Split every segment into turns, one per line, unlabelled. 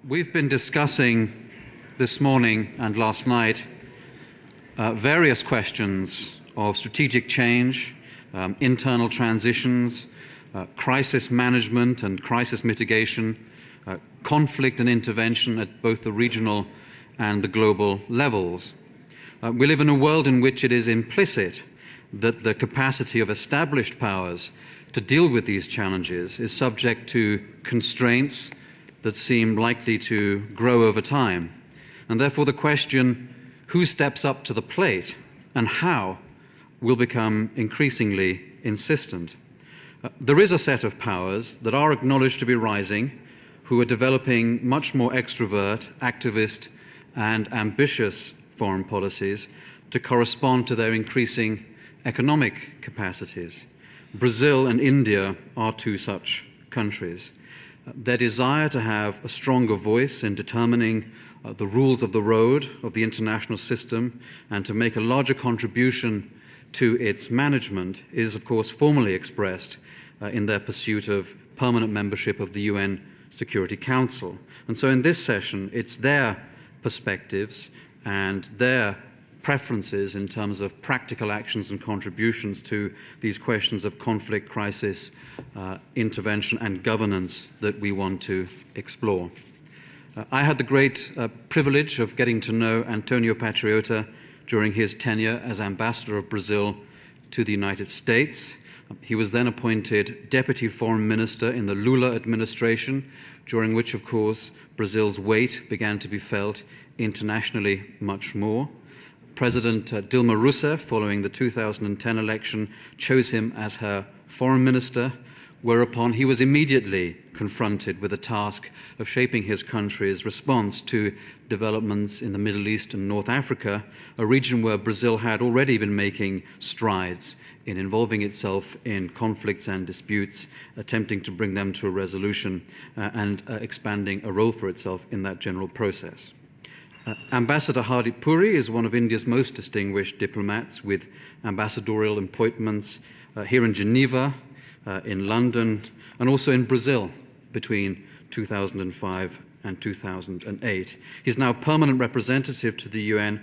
We've been discussing this morning and last night various questions of strategic change, internal transitions, crisis management and crisis mitigation, conflict and intervention at both the regional and the global levels. We live in a world in which it is implicit that the capacity of established powers to deal with these challenges is subject to constraints that seem likely to grow over time. And therefore the question, who steps up to the plate and how, will become increasingly insistent. There is a set of powers that are acknowledged to be rising, who are developing much more extrovert, activist, and ambitious foreign policies to correspond to their increasing economic capacities. Brazil and India are two such countries. Their desire to have a stronger voice in determining the rules of the road of the international system and to make a larger contribution to its management is, of course, formally expressed in their pursuit of permanent membership of the UN Security Council. And so in this session, it's their perspectives and their preferences in terms of practical actions and contributions to these questions of conflict, crisis, intervention and governance that we want to explore. I had the great privilege of getting to know Antonio Patriota during his tenure as ambassador of Brazil to the United States. He was then appointed Deputy Foreign Minister in the Lula administration, during which, of course, Brazil's weight began to be felt internationally much more. President Dilma Rousseff, following the 2010 election, chose him as her foreign minister, whereupon he was immediately confronted with the task of shaping his country's response to developments in the Middle East and North Africa, a region where Brazil had already been making strides in involving itself in conflicts and disputes, attempting to bring them to a resolution and expanding a role for itself in that general process. Ambassador Hardeep Puri is one of India's most distinguished diplomats with ambassadorial appointments here in Geneva, in London, and also in Brazil between 2005 and 2008. He's now permanent representative to the UN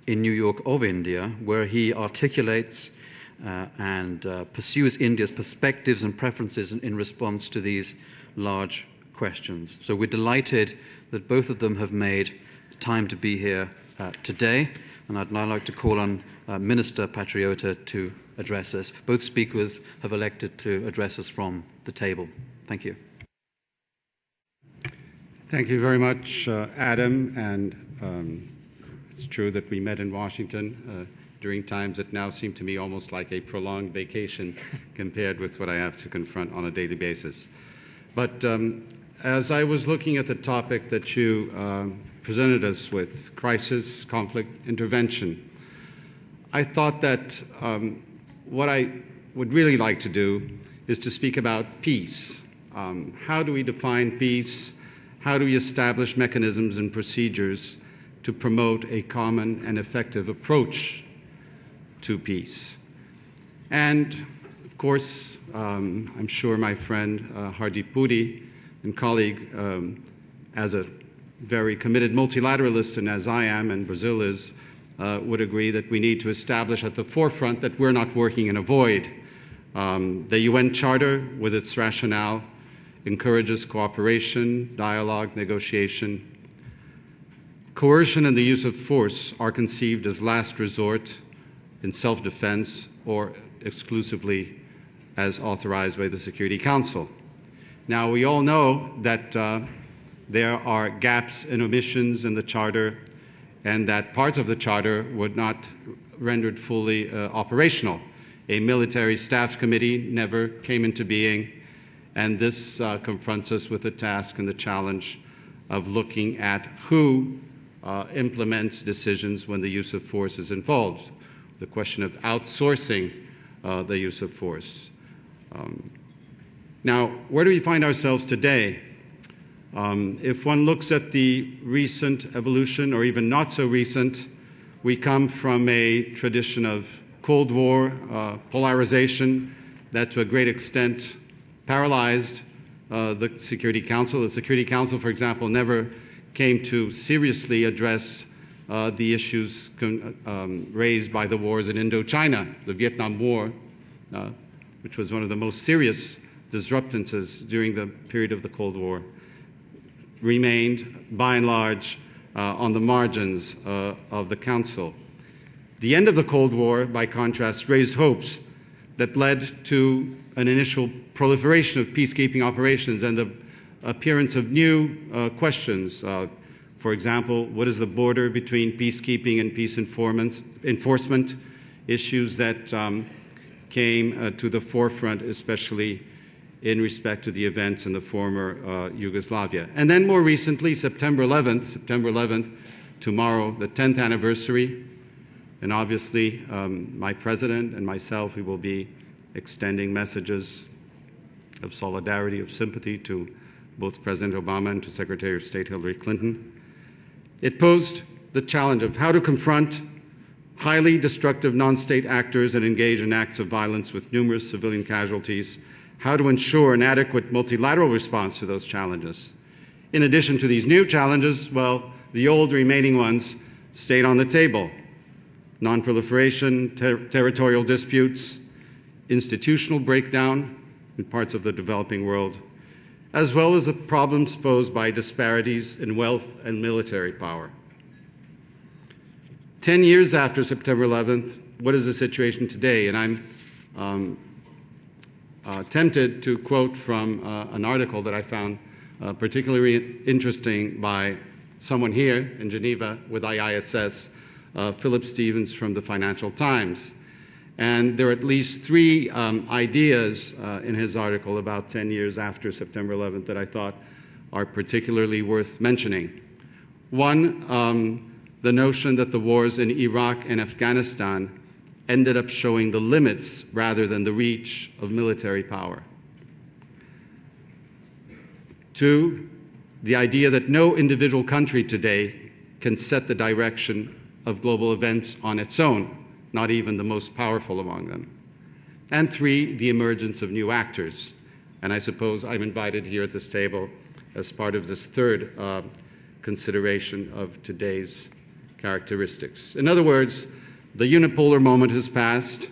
in New York of India, where he articulates and pursues India's perspectives and preferences in response to these large questions. So we're delighted that both of them have made time to be here today, and I'd now like to call on Minister Patriota to address us. Both speakers have elected to address us from the table. Thank you.
Thank you very much, Adam, and it's true that we met in Washington during times that now seem to me almost like a prolonged vacation compared with what I have to confront on a daily basis. But as I was looking at the topic that you presented us with, crisis, conflict, intervention, I thought that what I would really like to do is to speak about peace. How do we define peace? How do we establish mechanisms and procedures to promote a common and effective approach to peace? And of course, I'm sure my friend Hardeep Puri and colleague, as a very committed multilateralist, and as I am and Brazil is, would agree that we need to establish at the forefront that we're not working in a void. The UN Charter, with its rationale, encourages cooperation, dialogue, negotiation. Coercion and the use of force are conceived as last resort in self-defense or exclusively as authorized by the Security Council. Now, we all know that there are gaps and omissions in the Charter, and that parts of the Charter were not rendered fully operational. A military staff committee never came into being, and this confronts us with the task and the challenge of looking at who implements decisions when the use of force is involved. The question of outsourcing the use of force. Now, where do we find ourselves today? If one looks at the recent evolution, or even not so recent, we come from a tradition of Cold War polarization that to a great extent paralyzed the Security Council. The Security Council, for example, never came to seriously address the issues raised by the wars in Indochina, the Vietnam War, which was one of the most serious disruptances during the period of the Cold War, remained, by and large, on the margins of the Council. The end of the Cold War, by contrast, raised hopes that led to an initial proliferation of peacekeeping operations and the appearance of new questions. For example, what is the border between peacekeeping and peace enforcement, issues that came to the forefront, especially in respect to the events in the former Yugoslavia. And then more recently, September 11th, tomorrow, the 10th anniversary, and obviously my president and myself, we will be extending messages of solidarity, of sympathy to both President Obama and to Secretary of State Hillary Clinton. It posed the challenge of how to confront highly destructive non-state actors that engage in acts of violence with numerous civilian casualties, how to ensure an adequate multilateral response to those challenges. In addition to these new challenges, well, the old remaining ones stayed on the table. Non-proliferation, territorial disputes, institutional breakdown in parts of the developing world, as well as the problems posed by disparities in wealth and military power. 10 years after September 11th, what is the situation today? And I'm tempted to quote from an article that I found particularly interesting by someone here in Geneva with IISS, Philip Stevens from the Financial Times. And there are at least three ideas in his article about 10 years after September 11th that I thought are particularly worth mentioning. One, the notion that the wars in Iraq and Afghanistan ended up showing the limits rather than the reach of military power. Two, the idea that no individual country today can set the direction of global events on its own, not even the most powerful among them. And three, the emergence of new actors. And I suppose I'm invited here at this table as part of this third consideration of today's characteristics. In other words, the unipolar moment has passed.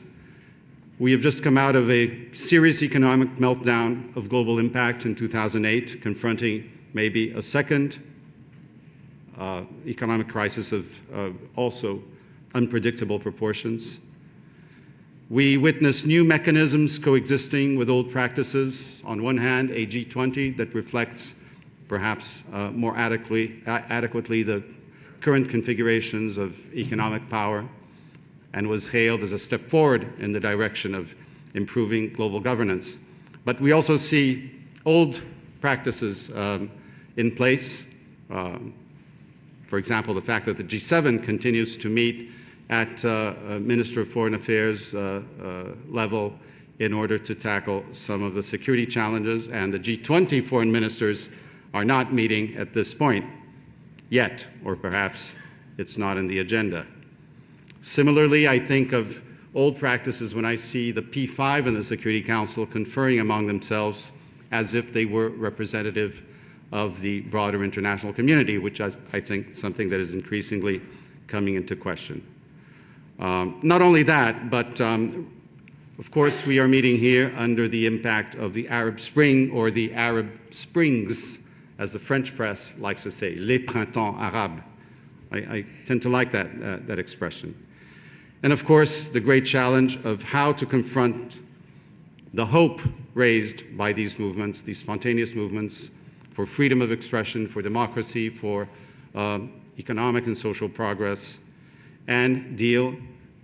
We have just come out of a serious economic meltdown of global impact in 2008, confronting maybe a second economic crisis of also unpredictable proportions. We witness new mechanisms coexisting with old practices. On one hand, a G20 that reflects perhaps more adequately the current configurations of economic power and was hailed as a step forward in the direction of improving global governance. But we also see old practices in place. For example, the fact that the G7 continues to meet at Minister of Foreign Affairs level in order to tackle some of the security challenges, and the G20 foreign ministers are not meeting at this point yet, or perhaps it's not in the agenda. Similarly, I think of old practices when I see the P5 and the Security Council conferring among themselves as if they were representative of the broader international community, which I think is something that is increasingly coming into question. Not only that, but of course we are meeting here under the impact of the Arab Spring, or the Arab Springs, as the French press likes to say, les printemps arabes. I tend to like that expression. And of course, the great challenge of how to confront the hope raised by these movements, these spontaneous movements for freedom of expression, for democracy, for economic and social progress, and deal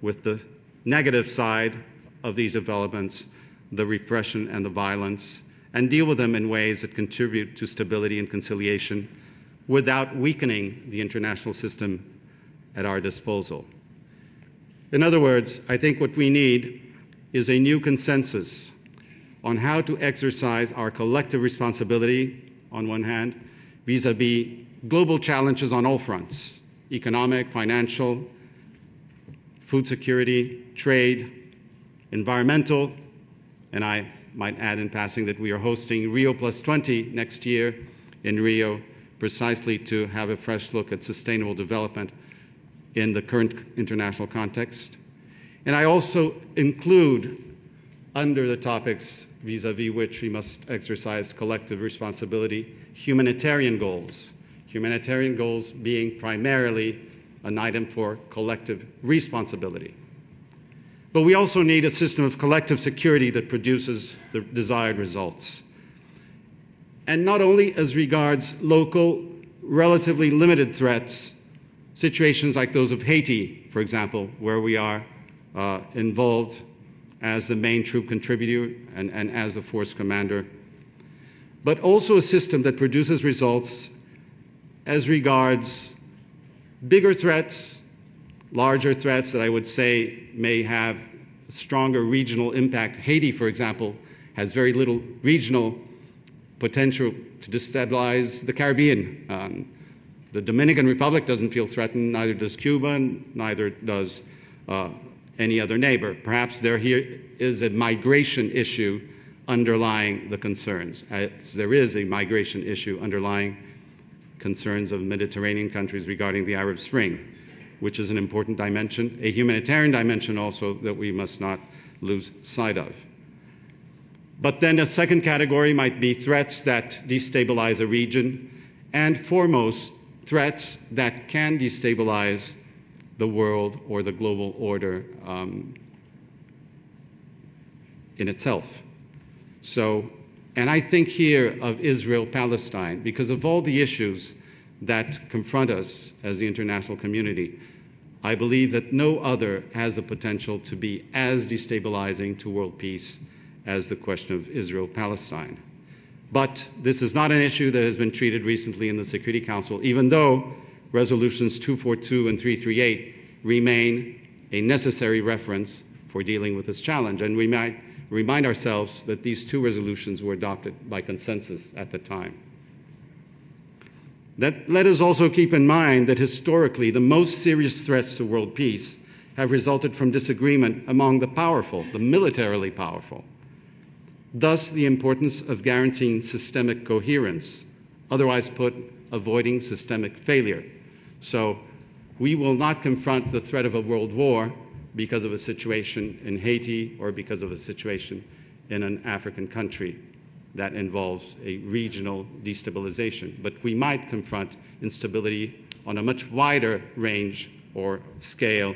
with the negative side of these developments, the repression and the violence, and deal with them in ways that contribute to stability and conciliation without weakening the international system at our disposal. In other words, I think what we need is a new consensus on how to exercise our collective responsibility, on one hand, vis-à-vis global challenges on all fronts: economic, financial, food security, trade, environmental, and I might add in passing that we are hosting Rio +20 next year in Rio, precisely to have a fresh look at sustainable development in the current international context. And I also include under the topics vis-à-vis which we must exercise collective responsibility, humanitarian goals being primarily an item for collective responsibility. But we also need a system of collective security that produces the desired results. And not only as regards local, relatively limited threats, situations like those of Haiti, for example, where we are involved as the main troop contributor and as the force commander, but also a system that produces results as regards bigger threats, larger threats that I would say may have stronger regional impact. Haiti, for example, has very little regional potential to destabilize the Caribbean. The Dominican Republic doesn't feel threatened, neither does Cuba, and neither does any other neighbor. Perhaps there here is a migration issue underlying the concerns, as there is a migration issue underlying concerns of Mediterranean countries regarding the Arab Spring, which is an important dimension, a humanitarian dimension also that we must not lose sight of. But then a second category might be threats that destabilize a region, and foremost, threats that can destabilize the world or the global order in itself. So, and I think here of Israel-Palestine because of all the issues that confront us as the international community. I believe that no other has the potential to be as destabilizing to world peace as the question of Israel-Palestine. But this is not an issue that has been treated recently in the Security Council, even though resolutions 242 and 338 remain a necessary reference for dealing with this challenge. And we might remind ourselves that these two resolutions were adopted by consensus at the time. Let us also keep in mind that historically the most serious threats to world peace have resulted from disagreement among the powerful, the militarily powerful. Thus, the importance of guaranteeing systemic coherence, otherwise put, avoiding systemic failure. So we will not confront the threat of a world war because of a situation in Haiti or because of a situation in an African country that involves a regional destabilization. But we might confront instability on a much wider range or scale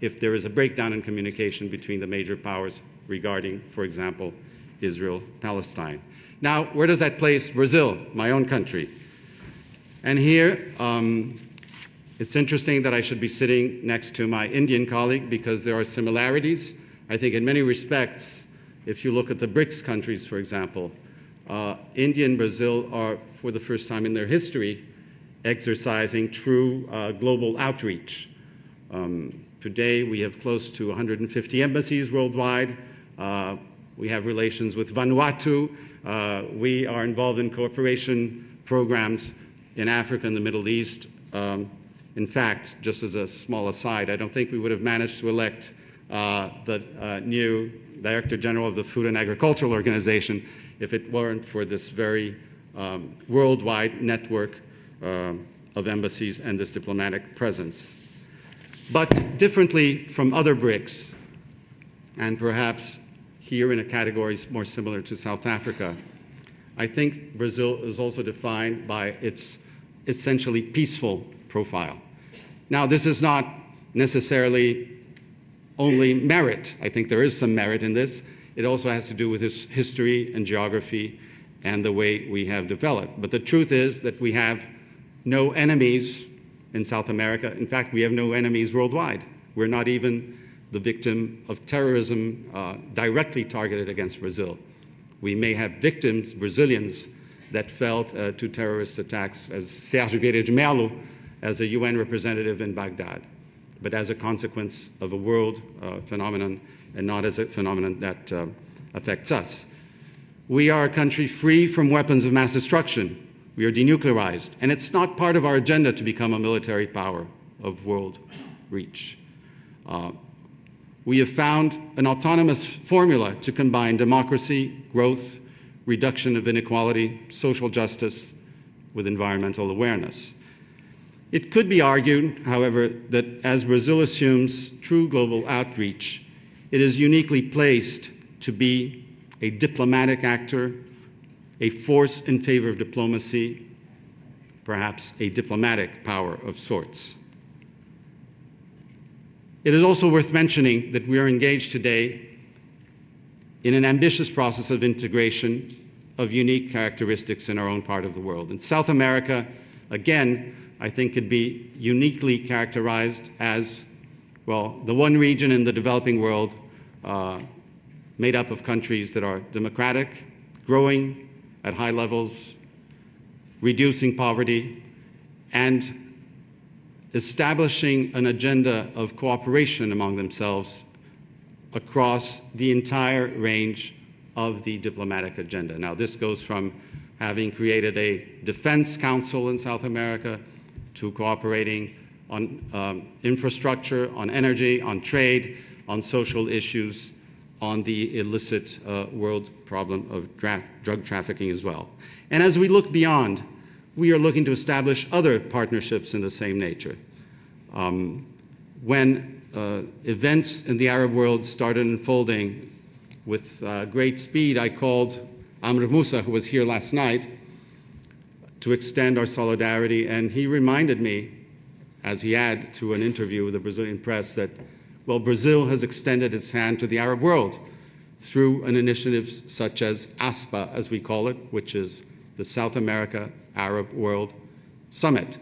if there is a breakdown in communication between the major powers regarding, for example, Israel-Palestine. Now, where does that place Brazil, my own country? And here, it's interesting that I should be sitting next to my Indian colleague because there are similarities. I think in many respects, if you look at the BRICS countries, for example, India and Brazil are, for the first time in their history, exercising true global outreach. Today, we have close to 150 embassies worldwide. We have relations with Vanuatu. We are involved in cooperation programs in Africa and the Middle East. In fact, just as a small aside, I don't think we would have managed to elect the new Director General of the Food and Agricultural Organization if it weren't for this very worldwide network of embassies and this diplomatic presence. But differently from other BRICS, and perhaps here in a category more similar to South Africa, I think Brazil is also defined by its essentially peaceful profile. Now, this is not necessarily only merit. I think there is some merit in this. It also has to do with its history and geography and the way we have developed. But the truth is that we have no enemies in South America. In fact, we have no enemies worldwide. We're not even the victim of terrorism directly targeted against Brazil. We may have victims, Brazilians, that fell to terrorist attacks, as Sérgio Vieira de Mello, as a UN representative in Baghdad, but as a consequence of a world phenomenon and not as a phenomenon that affects us. We are a country free from weapons of mass destruction. We are denuclearized, and it's not part of our agenda to become a military power of world reach. we have found an autonomous formula to combine democracy, growth, reduction of inequality, social justice with environmental awareness. It could be argued, however, that as Brazil assumes true global outreach, it is uniquely placed to be a diplomatic actor, a force in favor of diplomacy, perhaps a diplomatic power of sorts. It is also worth mentioning that we are engaged today in an ambitious process of integration of unique characteristics in our own part of the world. In South America, again, I think could be uniquely characterized as, well, the one region in the developing world made up of countries that are democratic, growing at high levels, reducing poverty, and establishing an agenda of cooperation among themselves across the entire range of the diplomatic agenda. Now, this goes from having created a defense council in South America to cooperating on infrastructure, on energy, on trade, on social issues, on the illicit world problem of drug trafficking as well. And as we look beyond, we are looking to establish other partnerships in the same nature. When events in the Arab world started unfolding with great speed, I called Amr Moussa, who was here last night, to extend our solidarity, and he reminded me, as he had through an interview with the Brazilian press, that, well, Brazil has extended its hand to the Arab world through an initiative such as ASPA, as we call it, which is the South America Arab World Summit,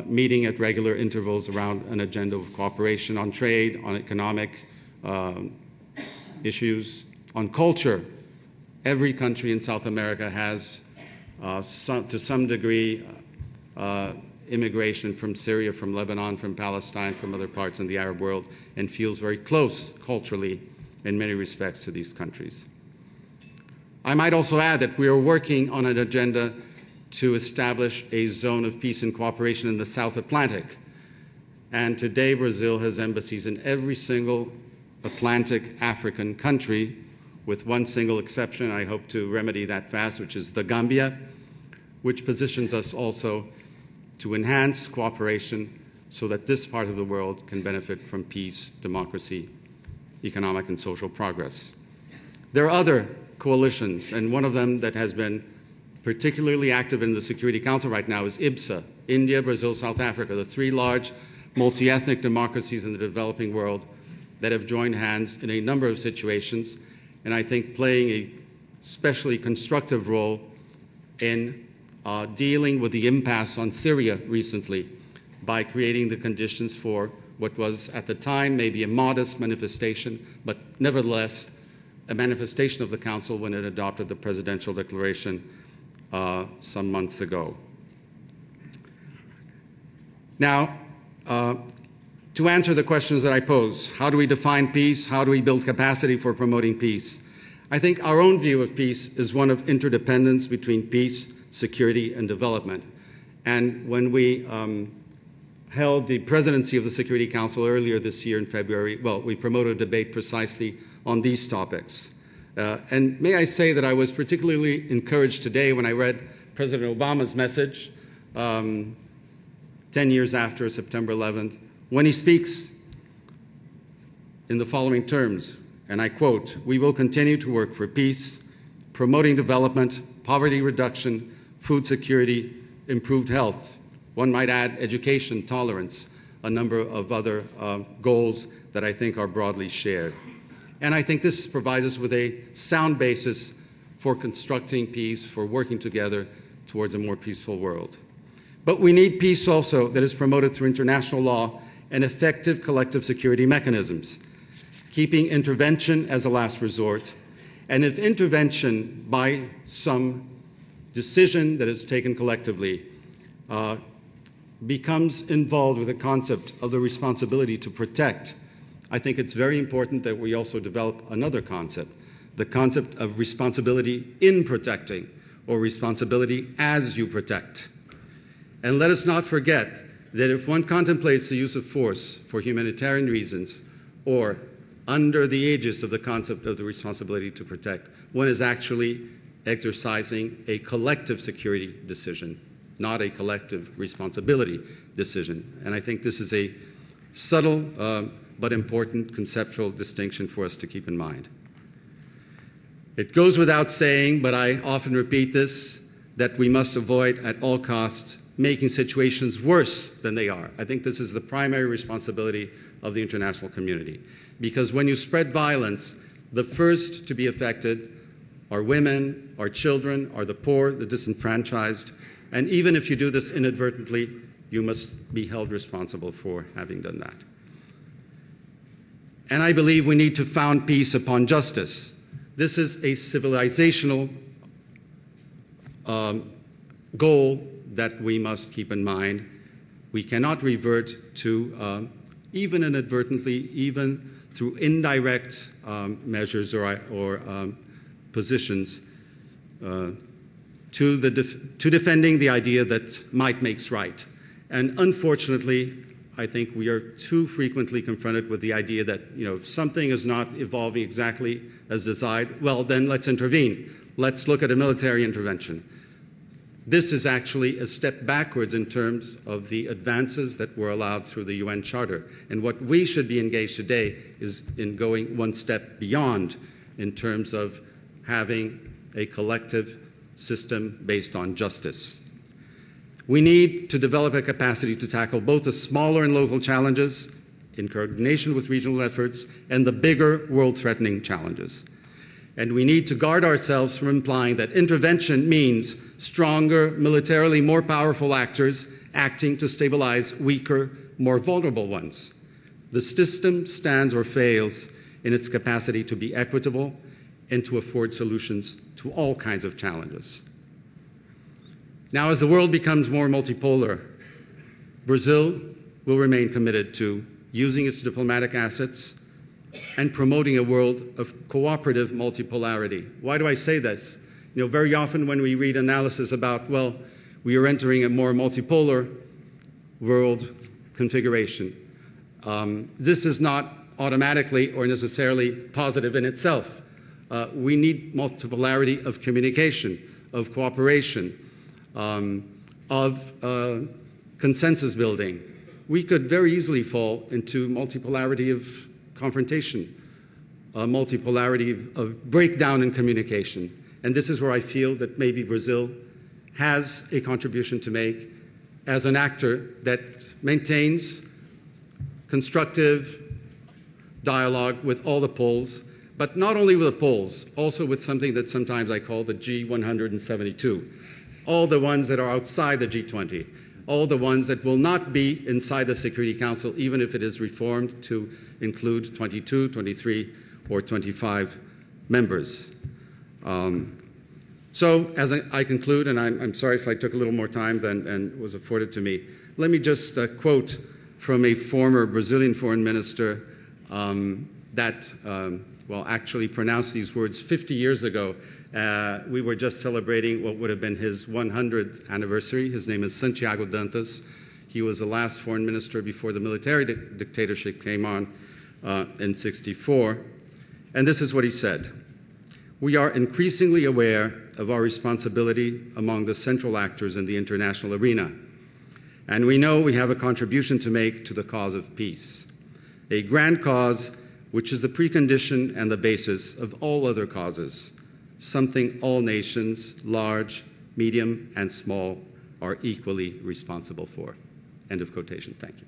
meeting at regular intervals around an agenda of cooperation on trade, on economic issues, on culture. Every country in South America has, to some degree, immigration from Syria, from Lebanon, from Palestine, from other parts in the Arab world, and feels very close culturally in many respects to these countries. I might also add that we are working on an agenda to establish a zone of peace and cooperation in the South Atlantic. And today, Brazil has embassies in every single Atlantic African country, with one single exception. I hope to remedy that fast, which is the Gambia, which positions us also to enhance cooperation so that this part of the world can benefit from peace, democracy, economic and social progress. There are other coalitions, and one of them that has been particularly active in the Security Council right now is IBSA, India, Brazil, South Africa, the three large multi-ethnic democracies in the developing world that have joined hands in a number of situations, and I think playing a especially constructive role in dealing with the impasse on Syria recently by creating the conditions for what was at the time maybe a modest manifestation, but nevertheless a manifestation of the Council when it adopted the presidential declaration some months ago. Now, to answer the questions that I pose, how do we define peace? How do we build capacity for promoting peace? I think our own view of peace is one of interdependence between peace, security, and development. And when we held the presidency of the Security Council earlier this year in February, well, we promoted a debate precisely on these topics. And may I say that I was particularly encouraged today when I read President Obama's message 10 years after September 11th, when he speaks in the following terms, and I quote, "We will continue to work for peace, promoting development, poverty reduction, food security, improved health." One might add education, tolerance, a number of other goals that I think are broadly shared. And I think this provides us with a sound basis for constructing peace, for working together towards a more peaceful world. But we need peace also that is promoted through international law and effective collective security mechanisms, keeping intervention as a last resort. And if intervention by some decision that is taken collectively becomes involved with the concept of the responsibility to protect, I think it's very important that we also develop another concept, the concept of responsibility in protecting, or responsibility as you protect. And let us not forget that if one contemplates the use of force for humanitarian reasons or under the aegis of the concept of the responsibility to protect. One is actually exercising a collective security decision, not a collective responsibility decision. And I think this is a subtle but important conceptual distinction for us to keep in mind. It goes without saying, but I often repeat this, that we must avoid at all costs making situations worse than they are. I think this is the primary responsibility of the international community. Because when you spread violence, the first to be affected are women, are children, are the poor, the disenfranchised. And even if you do this inadvertently, you must be held responsible for having done that. And I believe we need to found peace upon justice. This is a civilizational goal that we must keep in mind. We cannot revert to, even inadvertently, even through indirect measures or positions, to defending the idea that might makes right. And unfortunately, I think we are too frequently confronted with the idea that, if something is not evolving exactly as desired, well, then let's intervene. Let's look at a military intervention. This is actually a step backwards in terms of the advances that were allowed through the UN Charter. And what we should be engaged today is in going one step beyond in terms of having a collective system based on justice. We need to develop a capacity to tackle both the smaller and local challenges in coordination with regional efforts and the bigger world-threatening challenges. And we need to guard ourselves from implying that intervention means stronger, militarily more powerful actors acting to stabilize weaker, more vulnerable ones. The system stands or fails in its capacity to be equitable and to afford solutions to all kinds of challenges. Now, as the world becomes more multipolar, Brazil will remain committed to using its diplomatic assets and promoting a world of cooperative multipolarity. Why do I say this? Very often when we read analysis about, well, we are entering a more multipolar world configuration, this is not automatically or necessarily positive in itself. We need multipolarity of communication, of cooperation, of consensus building. We could very easily fall into multipolarity of confrontation, multipolarity of breakdown in communication. And this is where I feel that maybe Brazil has a contribution to make as an actor that maintains constructive dialogue with all the poles, but not only with the poles, also with something that sometimes I call the G172. All the ones that are outside the G20, all the ones that will not be inside the Security Council, even if it is reformed to include 22, 23, or 25 members. So as I conclude, and I'm sorry if I took a little more time than was afforded to me, let me just quote from a former Brazilian foreign minister that, actually pronounced these words 50 years ago. We were just celebrating what would have been his 100th anniversary. His name is Santiago Dantas. He was the last foreign minister before the military dictatorship came on in '64. And this is what he said. We are increasingly aware of our responsibility among the central actors in the international arena. And we know we have a contribution to make to the cause of peace, a grand cause which is the precondition and the basis of all other causes, something all nations, large, medium, and small, are equally responsible for. End of quotation. Thank you.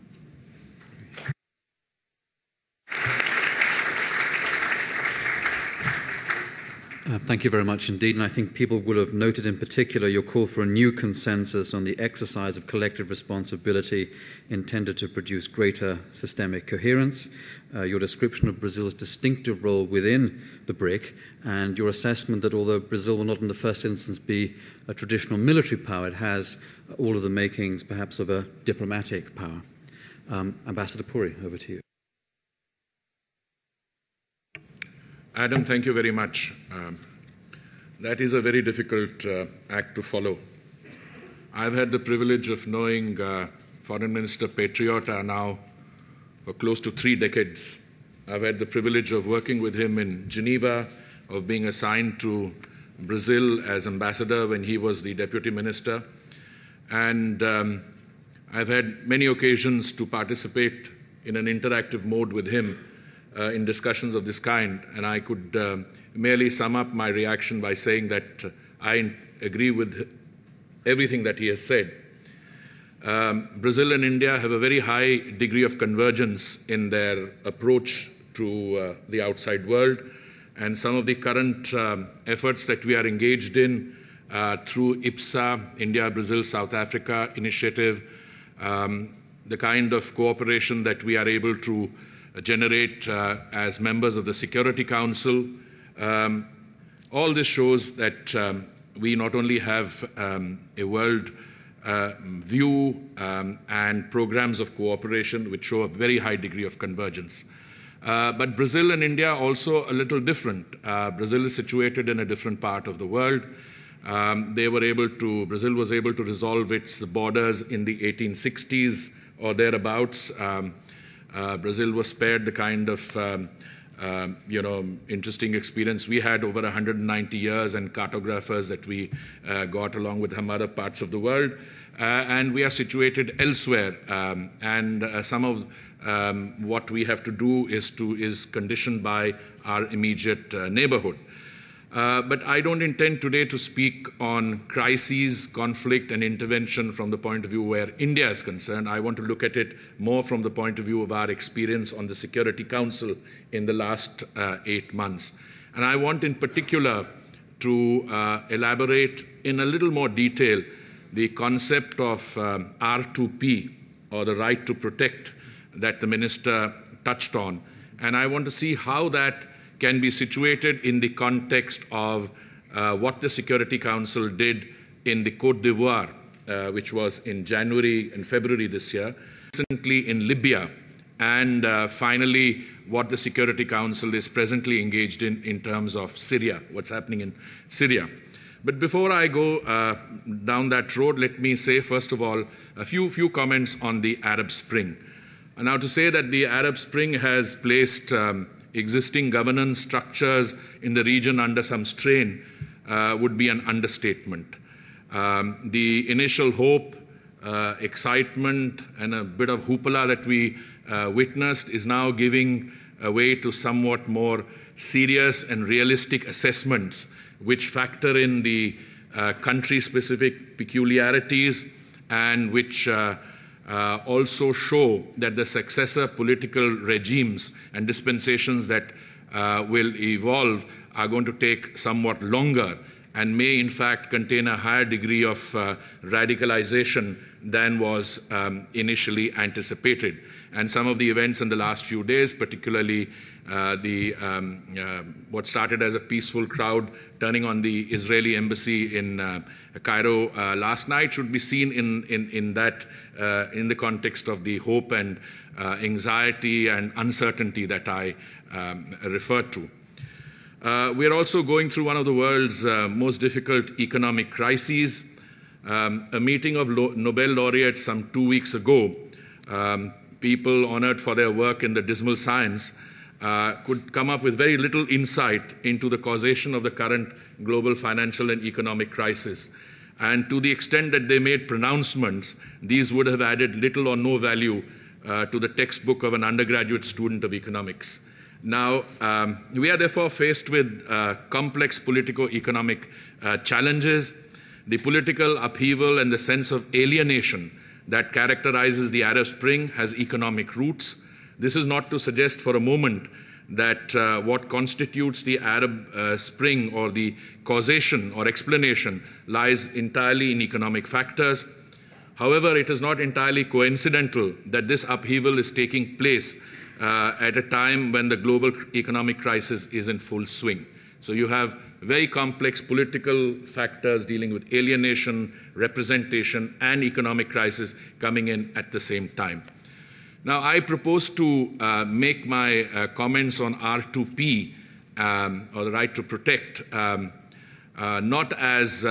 Thank you very much indeed, and I think people will have noted in particular your call for a new consensus on the exercise of collective responsibility intended to produce greater systemic coherence, your description of Brazil's distinctive role within the BRIC, and your assessment that although Brazil will not in the first instance be a traditional military power, it has all of the makings perhaps of a diplomatic power. Ambassador Puri, over to you.
Adam, thank you very much. That is a very difficult act to follow. I've had the privilege of knowing Foreign Minister Patriota now for close to 3 decades. I've had the privilege of working with him in Geneva, of being assigned to Brazil as ambassador when he was the deputy minister. And I've had many occasions to participate in an interactive mode with him in discussions of this kind. And I could merely sum up my reaction by saying that I agree with everything that he has said. Brazil and India have a very high degree of convergence in their approach to the outside world, and some of the current efforts that we are engaged in through IPSA, India, Brazil, South Africa initiative, the kind of cooperation that we are able to generate as members of the Security Council, all this shows that we not only have a world view and programs of cooperation which show a very high degree of convergence. But Brazil and India are also a little different. Brazil is situated in a different part of the world. Brazil was able to resolve its borders in the 1860s or thereabouts. Brazil was spared the kind of interesting experience we had over 190 years and cartographers that we got along with some other parts of the world. And we are situated elsewhere. Some of what we have to do is conditioned by our immediate neighborhood. But I don't intend today to speak on crises, conflict, and intervention from the point of view where India is concerned. I want to look at it more from the point of view of our experience on the Security Council in the last 8 months. And I want in particular to elaborate in a little more detail the concept of R2P, or the right to protect, that the minister touched on. And I want to see how that can be situated in the context of what the Security Council did in the Côte d'Ivoire, which was in January and February this year, recently in Libya, and finally what the Security Council is presently engaged in terms of Syria, what's happening in Syria. But before I go down that road, let me say, first of all, a few comments on the Arab Spring. Now, to say that the Arab Spring has placed existing governance structures in the region under some strain would be an understatement. The initial hope, excitement, and a bit of hoopla that we witnessed is now giving way to somewhat more serious and realistic assessments which factor in the country-specific peculiarities and which also show that the successor political regimes and dispensations that will evolve are going to take somewhat longer and may in fact contain a higher degree of radicalization than was initially anticipated. And some of the events in the last few days, particularly what started as a peaceful crowd turning on the Israeli embassy in Cairo last night, should be seen in the context of the hope and anxiety and uncertainty that I referred to. We are also going through one of the world's most difficult economic crises. A meeting of Nobel laureates some 2 weeks ago, people honored for their work in the dismal science, could come up with very little insight into the causation of the current global financial and economic crisis. And to the extent that they made pronouncements, these would have added little or no value to the textbook of an undergraduate student of economics. Now, we are therefore faced with complex politico-economic challenges. The political upheaval and the sense of alienation that characterizes the Arab Spring has economic roots. This is not to suggest for a moment that what constitutes the Arab Spring or the causation or explanation lies entirely in economic factors. However, it is not entirely coincidental that this upheaval is taking place at a time when the global economic crisis is in full swing. So you have very complex political factors dealing with alienation, representation, and economic crisis coming in at the same time. Now, I propose to make my comments on R2P, or the right to protect, not as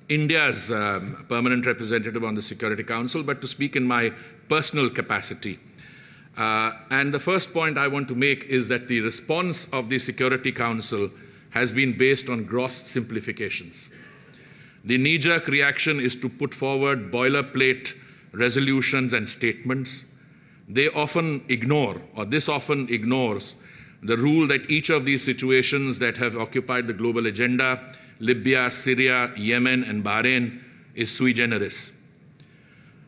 India's permanent representative on the Security Council, but to speak in my personal capacity. And the first point I want to make is that the response of the Security Council has been based on gross simplifications. The knee-jerk reaction is to put forward boilerplate resolutions and statements. They often ignore, or this often ignores, the rule that each of these situations that have occupied the global agenda, Libya, Syria, Yemen, and Bahrain, is sui generis.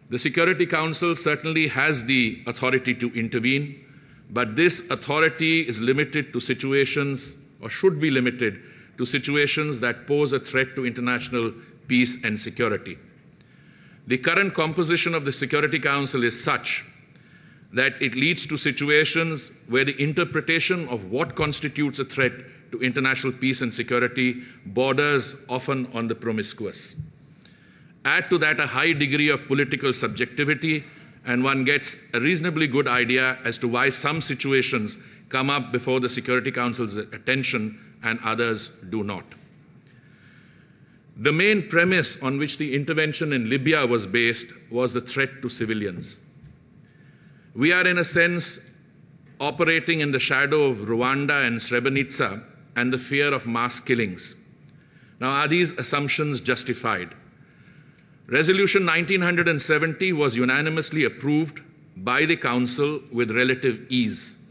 The Security Council certainly has the authority to intervene, but this authority is limited to situations, or should be limited to situations that pose a threat to international peace and security. The current composition of the Security Council is such that it leads to situations where the interpretation of what constitutes a threat to international peace and security borders often on the promiscuous. Add to that a high degree of political subjectivity, and one gets a reasonably good idea as to why some situations come up before the Security Council's attention and others do not. The main premise on which the intervention in Libya was based was the threat to civilians. We are, in a sense, operating in the shadow of Rwanda and Srebrenica and the fear of mass killings. Now, are these assumptions justified? Resolution 1970 was unanimously approved by the Council with relative ease.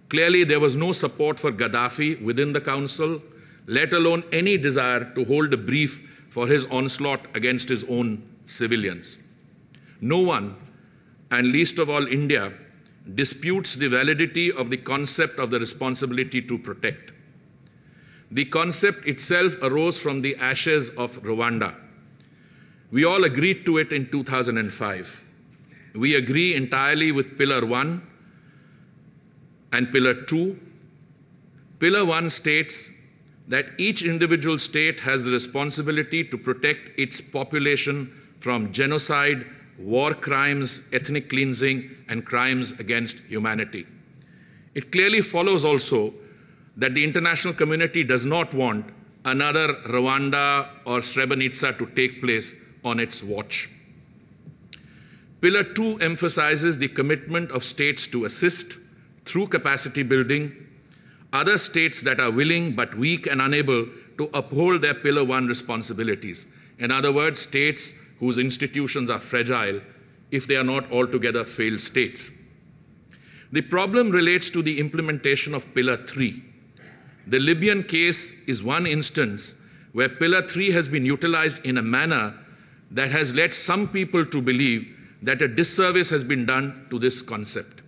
Clearly, there was no support for Gaddafi within the Council, let alone any desire to hold a brief for his onslaught against his own civilians. No one, and least of all India, disputes the validity of the concept of the responsibility to protect. The concept itself arose from the ashes of Rwanda. We all agreed to it in 2005. We agree entirely with Pillar 1 and Pillar 2. Pillar 1 states that each individual state has the responsibility to protect its population from genocide, war crimes, ethnic cleansing, and crimes against humanity. It clearly follows also that the international community does not want another Rwanda or Srebrenica to take place on its watch. Pillar 2 emphasizes the commitment of states to assist through capacity building other states that are willing but weak and unable to uphold their Pillar 1 responsibilities. In other words, states whose institutions are fragile if they are not altogether failed states. The problem relates to the implementation of Pillar 3. The Libyan case is one instance where Pillar 3 has been utilized in a manner that has led some people to believe that a disservice has been done to this concept.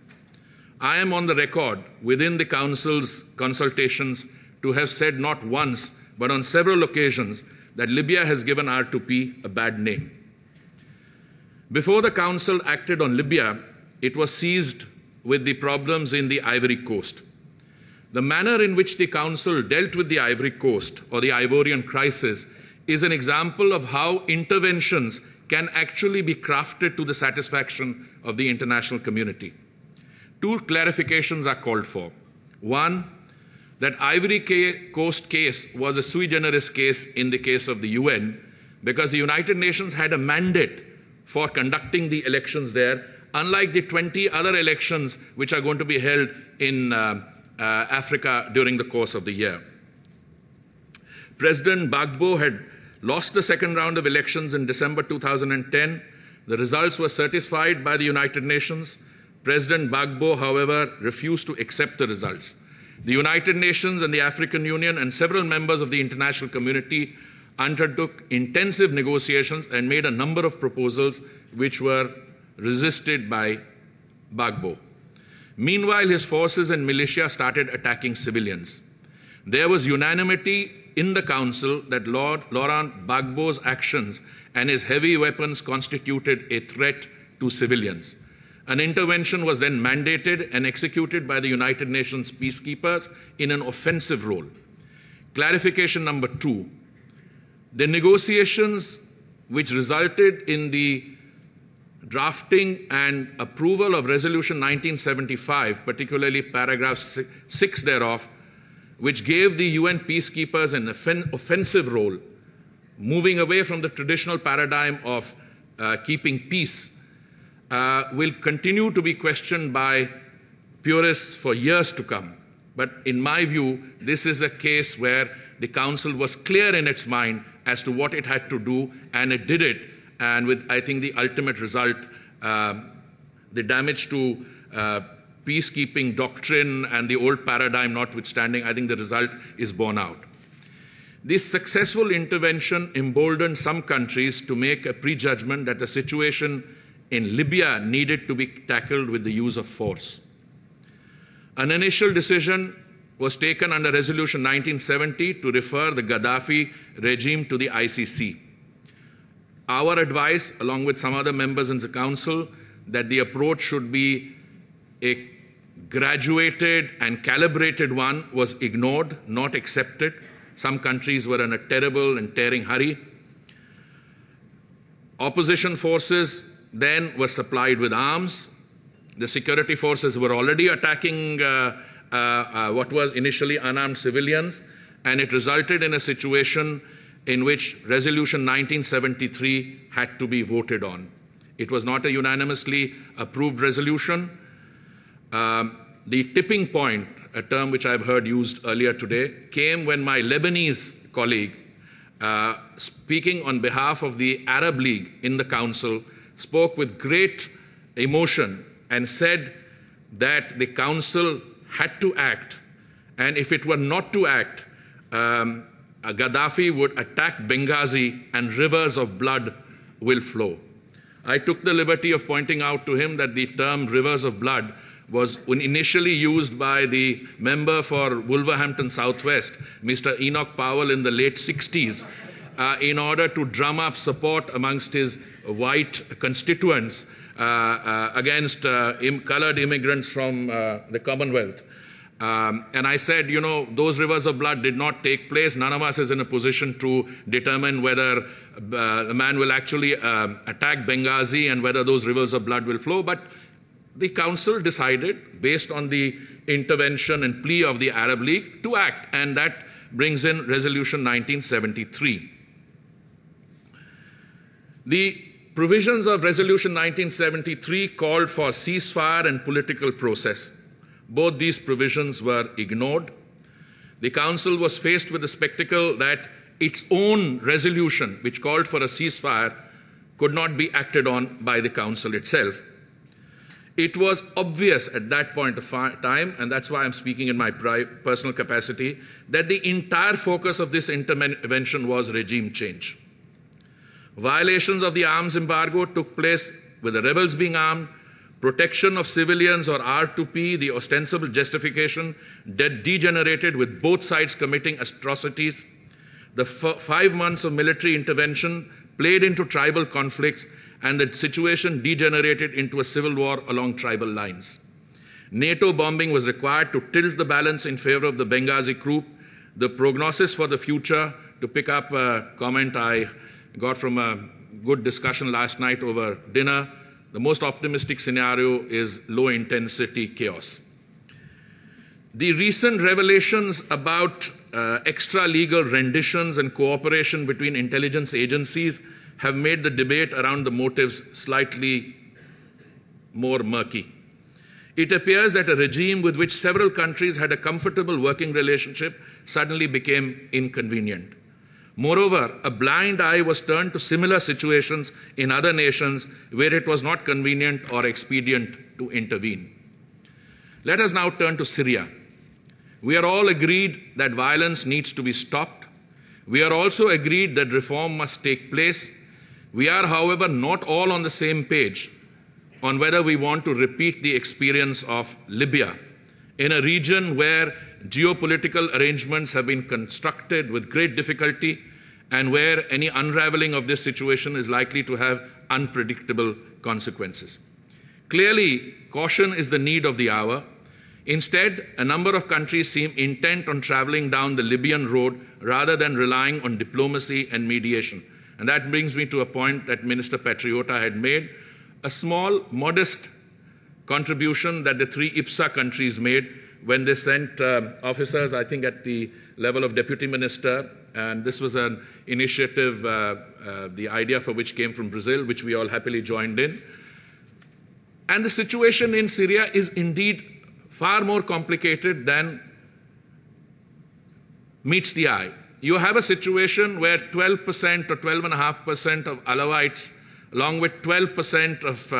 I am on the record within the Council's consultations to have said not once, but on several occasions, that Libya has given R2P a bad name. Before the Council acted on Libya, it was seized with the problems in the Ivory Coast. The manner in which the Council dealt with the Ivory Coast, or the Ivorian crisis, is an example of how interventions can actually be crafted to the satisfaction of the international community. Two clarifications are called for. One, that Ivory Coast case was a sui generis case in the case of the UN because the United Nations had a mandate for conducting the elections there, unlike the 20 other elections which are going to be held in Africa during the course of the year. President Gbagbo had lost the second round of elections in December 2010. The results were certified by the United Nations. President Gbagbo, however, refused to accept the results. The United Nations and the African Union and several members of the international community undertook intensive negotiations and made a number of proposals which were resisted by Gbagbo. Meanwhile, his forces and militia started attacking civilians. There was unanimity in the Council that Laurent Gbagbo's actions and his heavy weapons constituted a threat to civilians. An intervention was then mandated and executed by the United Nations peacekeepers in an offensive role. Clarification number 2. The negotiations which resulted in the drafting and approval of Resolution 1975, particularly paragraph 6 thereof, which gave the UN peacekeepers an offensive role, moving away from the traditional paradigm of keeping peace, will continue to be questioned by purists for years to come. But in my view, this is a case where the Council was clear in its mind as to what it had to do, and it did it. And with, I think, the ultimate result, the damage to peacekeeping doctrine and the old paradigm notwithstanding, I think the result is borne out. This successful intervention emboldened some countries to make a prejudgment that the situation in Libya needed to be tackled with the use of force. An initial decision was taken under Resolution 1970 to refer the Gaddafi regime to the ICC. Our advice, along with some other members in the Council, that the approach should be a graduated and calibrated one, was ignored, not accepted. Some countries were in a terrible and tearing hurry. Opposition forces then were supplied with arms. The security forces were already attacking what was initially unarmed civilians, and it resulted in a situation in which Resolution 1973 had to be voted on. It was not a unanimously approved resolution. The tipping point, a term which I've heard used earlier today, came when my Lebanese colleague, speaking on behalf of the Arab League in the Council, spoke with great emotion and said that the Council had to act, and if it were not to act, Gaddafi would attack Benghazi and rivers of blood will flow. I took the liberty of pointing out to him that the term rivers of blood was initially used by the member for Wolverhampton Southwest, Mr. Enoch Powell, in the late 60s, in order to drum up support amongst his white constituents against colored immigrants from the Commonwealth. And I said, you know, those rivers of blood did not take place. None of us is in a position to determine whether the man will actually attack Benghazi and whether those rivers of blood will flow. But the Council decided, based on the intervention and plea of the Arab League, to act. And that brings in Resolution 1973. The provisions of Resolution 1973 called for ceasefire and political process. Both these provisions were ignored. The Council was faced with the spectacle that its own resolution, which called for a ceasefire, could not be acted on by the Council itself. It was obvious at that point of time, and that's why I'm speaking in my personal capacity, that the entire focus of this intervention was regime change. Violations of the arms embargo took place with the rebels being armed, protection of civilians or R2P, the ostensible justification, degenerated with both sides committing atrocities. The 5 months of military intervention played into tribal conflicts, and the situation degenerated into a civil war along tribal lines. NATO bombing was required to tilt the balance in favor of the Benghazi group. The prognosis for the future, to pick up a comment I got from a good discussion last night over dinner, the most optimistic scenario is low-intensity chaos. The recent revelations about extra-legal renditions and cooperation between intelligence agencies have made the debate around the motives slightly more murky. It appears that a regime with which several countries had a comfortable working relationship suddenly became inconvenient. Moreover, a blind eye was turned to similar situations in other nations where it was not convenient or expedient to intervene. Let us now turn to Syria. We are all agreed that violence needs to be stopped. We are also agreed that reform must take place. We are, however, not all on the same page on whether we want to repeat the experience of Libya, in a region where geopolitical arrangements have been constructed with great difficulty and where any unraveling of this situation is likely to have unpredictable consequences. Clearly, caution is the need of the hour. Instead, a number of countries seem intent on traveling down the Libyan road rather than relying on diplomacy and mediation. And that brings me to a point that Minister Patriota had made, a small, modest contribution that the 3 IPSA countries made when they sent officers, I think at the level of deputy minister, and this was an initiative, the idea for which came from Brazil, which we all happily joined in. And the situation in Syria is indeed far more complicated than meets the eye. You have a situation where 12% or 12.5% of Alawites, along with 12% of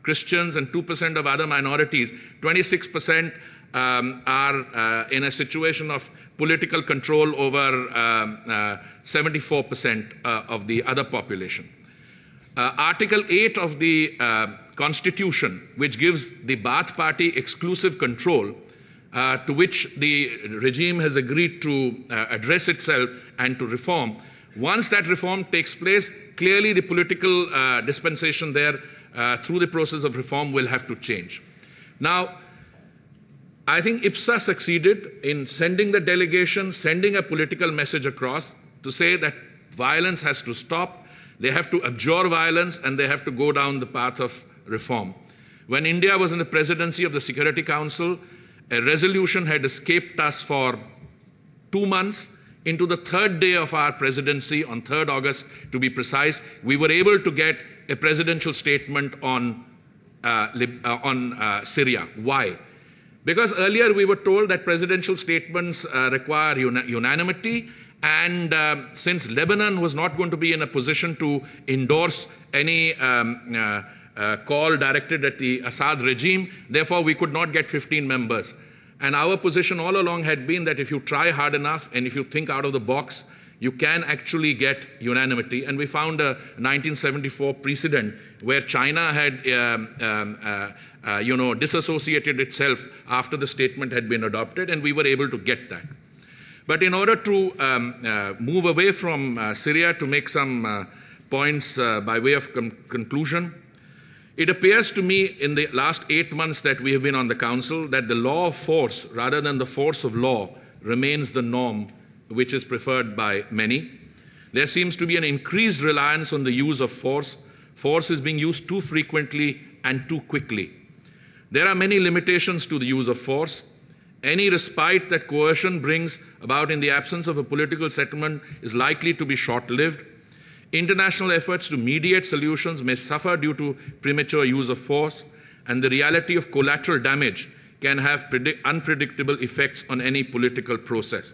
Christians and 2% of other minorities, 26% are in a situation of political control over 74% of the other population. Article 8 of the Constitution, which gives the Baath Party exclusive control, to which the regime has agreed to address itself and to reform. Once that reform takes place, clearly the political dispensation there through the process of reform will have to change. Now, I think IPSA succeeded in sending the delegation, sending a political message across to say that violence has to stop, they have to abjure violence, and they have to go down the path of reform. When India was in the presidency of the Security Council, a resolution had escaped us for 2 months. Into the third day of our presidency, on 3rd August to be precise, we were able to get a presidential statement on Syria. Why? Because earlier we were told that presidential statements require unanimity, and since Lebanon was not going to be in a position to endorse any call directed at the Assad regime, therefore we could not get 15 members. And our position all along had been that if you try hard enough and if you think out of the box, you can actually get unanimity. And we found a 1974 precedent where China had disassociated itself after the statement had been adopted, and we were able to get that. But in order to move away from Syria, to make some points by way of conclusion, it appears to me in the last 8 months that we have been on the Council that the law of force rather than the force of law remains the norm which is preferred by many. There seems to be an increased reliance on the use of force. Force is being used too frequently and too quickly. There are many limitations to the use of force. Any respite that coercion brings about in the absence of a political settlement is likely to be short-lived. International efforts to mediate solutions may suffer due to premature use of force, and the reality of collateral damage can have unpredictable effects on any political process.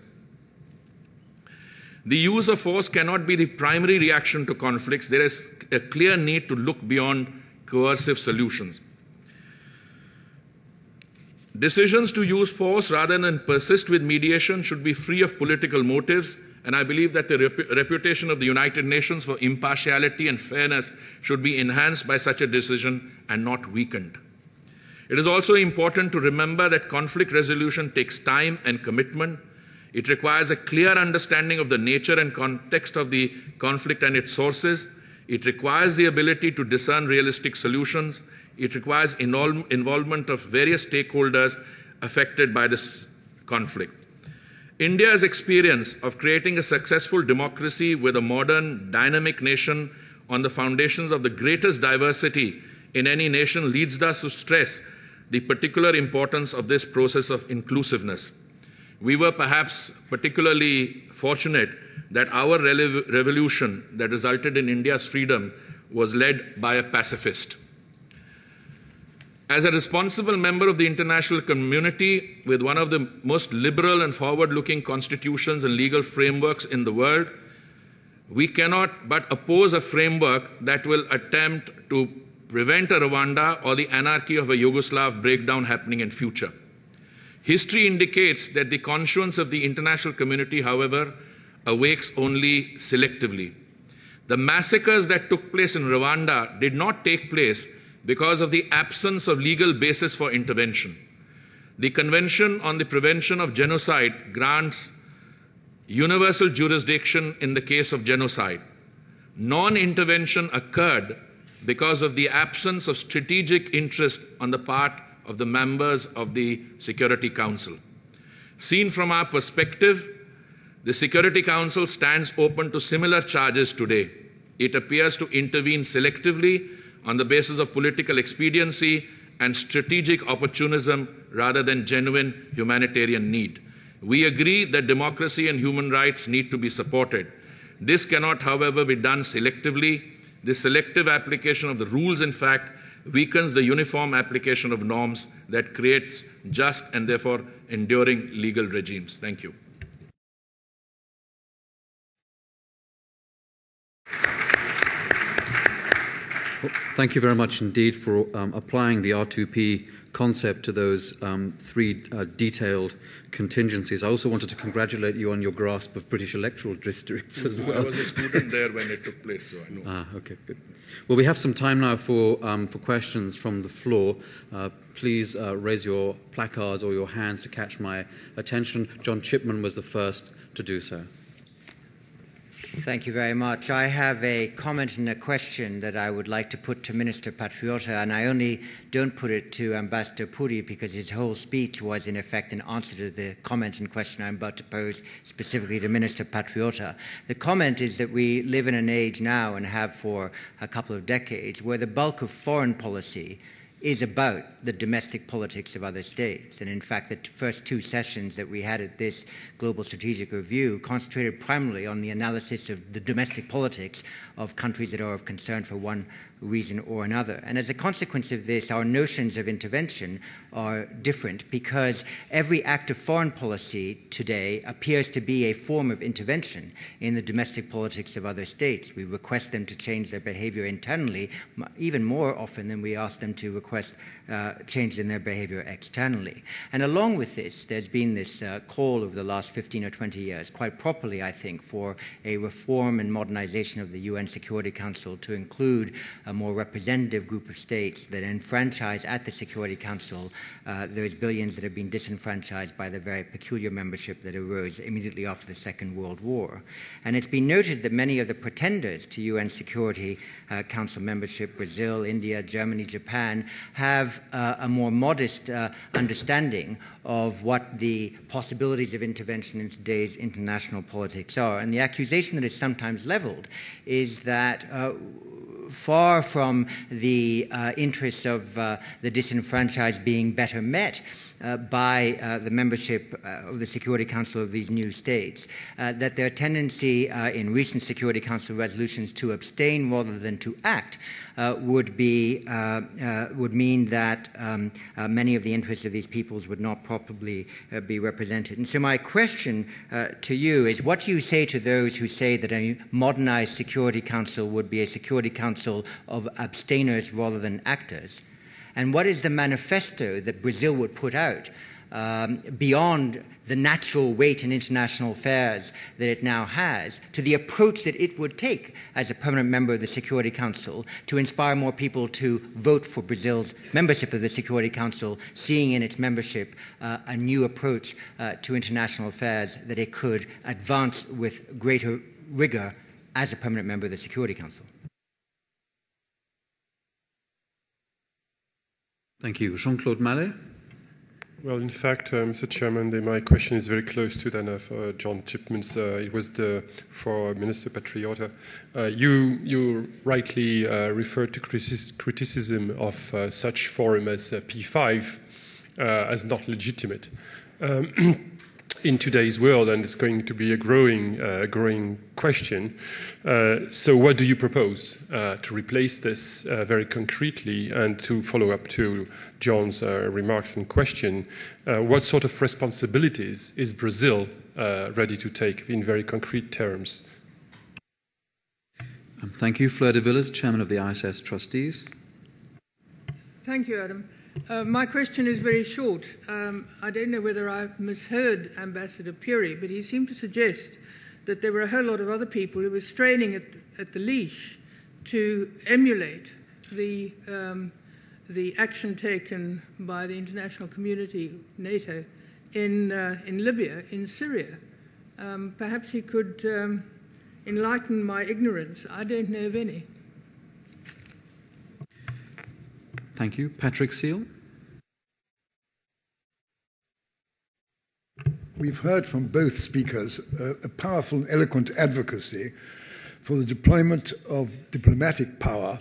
The use of force cannot be the primary reaction to conflicts. There is a clear need to look beyond coercive solutions. Decisions to use force rather than persist with mediation should be free of political motives, and I believe that the reputation of the United Nations for impartiality and fairness should be enhanced by such a decision and not weakened. It is also important to remember that conflict resolution takes time and commitment. It requires a clear understanding of the nature and context of the conflict and its sources. It requires the ability to discern realistic solutions. It requires involvement of various stakeholders affected by this conflict. India's experience of creating a successful democracy with a modern, dynamic nation on the foundations of the greatest diversity in any nation leads us to stress the particular importance of this process of inclusiveness. We were perhaps particularly fortunate that our revolution that resulted in India's freedom was led by a pacifist. As a responsible member of the international community with one of the most liberal and forward-looking constitutions and legal frameworks in the world, we cannot but oppose a framework that will attempt to prevent a Rwanda or the anarchy of a Yugoslav breakdown happening in future. History indicates that the conscience of the international community, however, awakes only selectively. The massacres that took place in Rwanda did not take place because of the absence of legal basis for intervention. The Convention on the Prevention of Genocide grants universal jurisdiction in the case of genocide. Non-intervention occurred because of the absence of strategic interest on the part of the members of the Security Council. Seen from our perspective, the Security Council stands open to similar charges today. It appears to intervene selectively on the basis of political expediency and strategic opportunism rather than genuine humanitarian need. We agree that democracy and human rights need to be supported. This cannot, however, be done selectively. The selective application of the rules, in fact, weakens the uniform application of norms that creates just and therefore enduring legal regimes. Thank you.
Thank you very much indeed for applying the R2P concept to those three detailed contingencies. I also wanted to congratulate you on your grasp of British electoral districts as well.
I was a student there when it took place, so I know.
Okay, good. Well, we have some time now for questions from the floor. Please raise your placards or your hands to catch my attention. John Chipman was the first to do so.
Thank you very much. I have a comment and a question that I would like to put to Minister Patriota, and I only don't put it to Ambassador Puri because his whole speech was in effect an answer to the comment and question I'm about to pose specifically to Minister Patriota. The comment is that we live in an age now, and have for a couple of decades, where the bulk of foreign policy is about the domestic politics of other states. And in fact, the first two sessions that we had at this Global Strategic Review concentrated primarily on the analysis of the domestic politics of countries that are of concern for one reason or another. And as a consequence of this, our notions of intervention are different, because every act of foreign policy today appears to be a form of intervention in the domestic politics of other states. We request them to change their behavior internally, even more often than we ask them to request change in their behavior externally. And along with this, there's been this call over the last 15 or 20 years, quite properly, I think, for a reform and modernization of the UN Security Council to include a more representative group of states that enfranchise at the Security Council those billions that have been disenfranchised by the very peculiar membership that arose immediately after the Second World War. And it's been noted that many of the pretenders to UN Security Council membership, Brazil, India, Germany, Japan, have a more modest understanding of what the possibilities of intervention in today's international politics are. And the accusation that is sometimes leveled is that far from the interests of the disenfranchised being better met by the membership of the Security Council of these new states, that their tendency in recent Security Council resolutions to abstain rather than to act would mean that many of the interests of these peoples would not properly be represented. And so my question to you is, what do you say to those who say that a modernized Security Council would be a Security Council of abstainers rather than actors? And what is the manifesto that Brazil would put out beyond the natural weight in international affairs that it now has, to the approach that it would take as a permanent member of the Security Council to inspire more people to vote for Brazil's membership of the Security Council, seeing in its membership a new approach to international affairs that it could advance with greater rigor as a permanent member of the Security Council?
Thank you. Jean-Claude Mallet.
Well, in fact, Mr. Chairman, my question is very close to that of John Chipman's. It was for Minister Patriota. You rightly referred to criticism of such forum as P5 as not legitimate in today's world, and it's going to be a growing question. So what do you propose to replace this very concretely? And to follow up to John's remarks and question, what sort of responsibilities is Brazil ready to take in very concrete terms?
Thank you. Fleur de Villiers, Chairman of the IISS Trustees.
Thank you, Adam. My question is very short. I don't know whether I've misheard Ambassador Puri, but he seemed to suggest that there were a whole lot of other people who were straining at the leash to emulate the action taken by the international community, NATO, in Libya, in Syria. Perhaps he could enlighten my ignorance. I don't know of any.
Thank you. Patrick Seal.
We've heard from both speakers a powerful and eloquent advocacy for the deployment of diplomatic power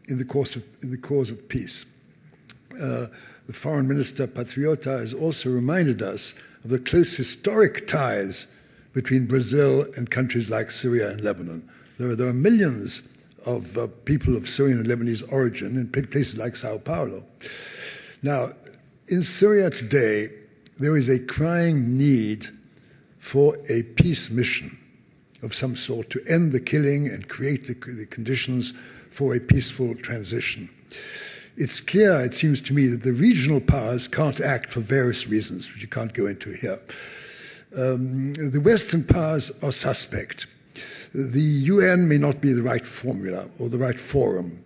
in the cause of peace. The Foreign Minister Patriota has also reminded us of the close historic ties between Brazil and countries like Syria and Lebanon. There are millions of people of Syrian and Lebanese origin in places like Sao Paulo. Now, in Syria today, there is a crying need for a peace mission of some sort to end the killing and create the conditions for a peaceful transition. It's clear, it seems to me, that the regional powers can't act for various reasons, which you can't go into here. The Western powers are suspect. The UN may not be the right formula or the right forum.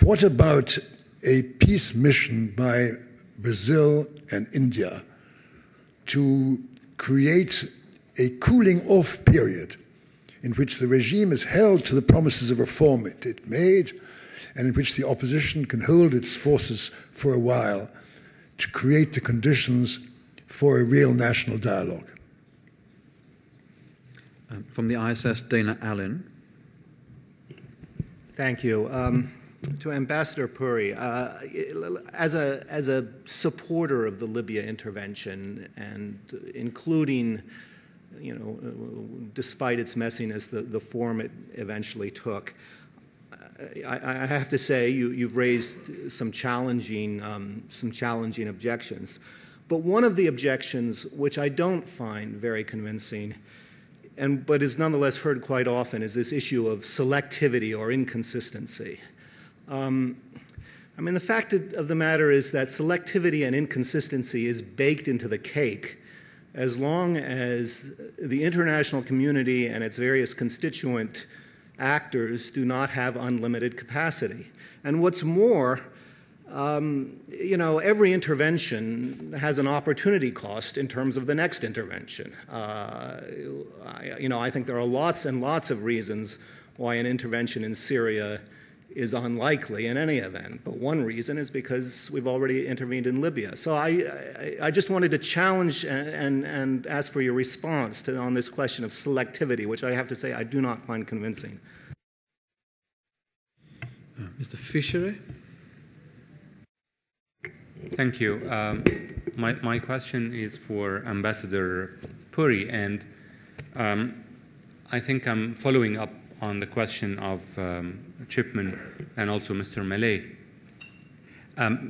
What about a peace mission by Brazil and India to create a cooling off period in which the regime is held to the promises of reform it made, and in which the opposition can hold its forces for a while to create the conditions for a real national dialogue?
From the IISS, Dana Allen.
Thank you. To Ambassador Puri, as a supporter of the Libya intervention, and including, despite its messiness, the form it eventually took, I have to say you've raised some challenging objections. But one of the objections, which I don't find very convincing, but is nonetheless heard quite often, is this issue of selectivity or inconsistency. The fact of the matter is that selectivity and inconsistency is baked into the cake as long as the international community and its various constituent actors do not have unlimited capacity. And what's more, every intervention has an opportunity cost in terms of the next intervention. I think there are lots and lots of reasons why an intervention in Syria is unlikely in any event. But one reason is because we've already intervened in Libya. So I just wanted to challenge and ask for your response on this question of selectivity, which I have to say I do not find convincing.
Mr. Fisher?
Thank you. My question is for Ambassador Puri, and I think I'm following up on the question of Chipman and also Mr. Malay.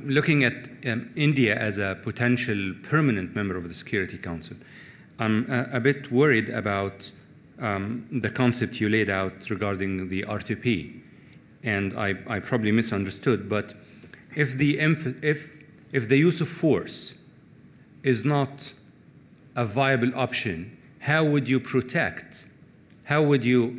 Looking at India as a potential permanent member of the Security Council, I'm a bit worried about the concept you laid out regarding the R2P, and I probably misunderstood, but if the use of force is not a viable option, how would you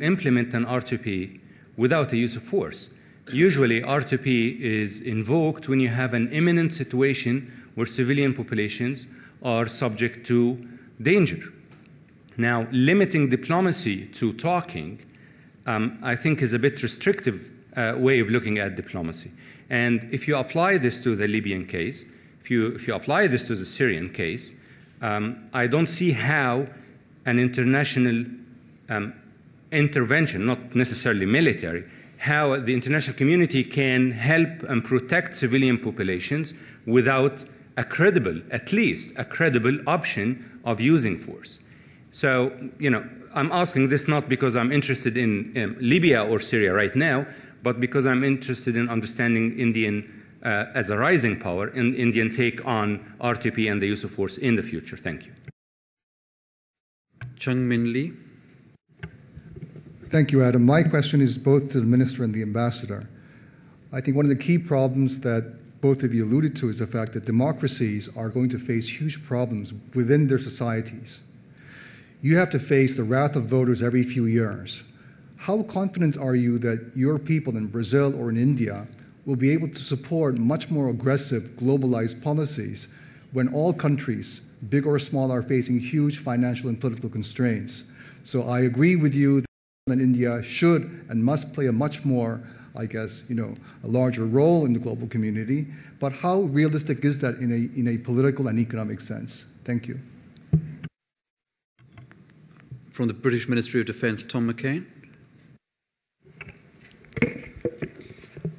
implement an R2P without the use of force? Usually, R2P is invoked when you have an imminent situation where civilian populations are subject to danger. Now, limiting diplomacy to talking, I think, is a bit restrictive way of looking at diplomacy. And if you apply this to the Libyan case, if you apply this to the Syrian case, I don't see how an international intervention, not necessarily military, how the international community can help and protect civilian populations without at least a credible option of using force. So, I'm asking this not because I'm interested in Libya or Syria right now, but because I'm interested in understanding Indian as a rising power, and Indian take on R2P and the use of force in the future. Thank you.
Chung Min Lee.
Thank you, Adam. My question is both to the Minister and the Ambassador. I think one of the key problems that both of you alluded to is the fact that democracies are going to face huge problems within their societies. You have to face the wrath of voters every few years. How confident are you that your people in Brazil or in India will be able to support much more aggressive globalized policies when all countries, big or small, are facing huge financial and political constraints? So I agree with you that India should and must play a much more, a larger role in the global community. But how realistic is that in a political and economic sense? Thank you.
From the British Ministry of Defence, Tom McCain.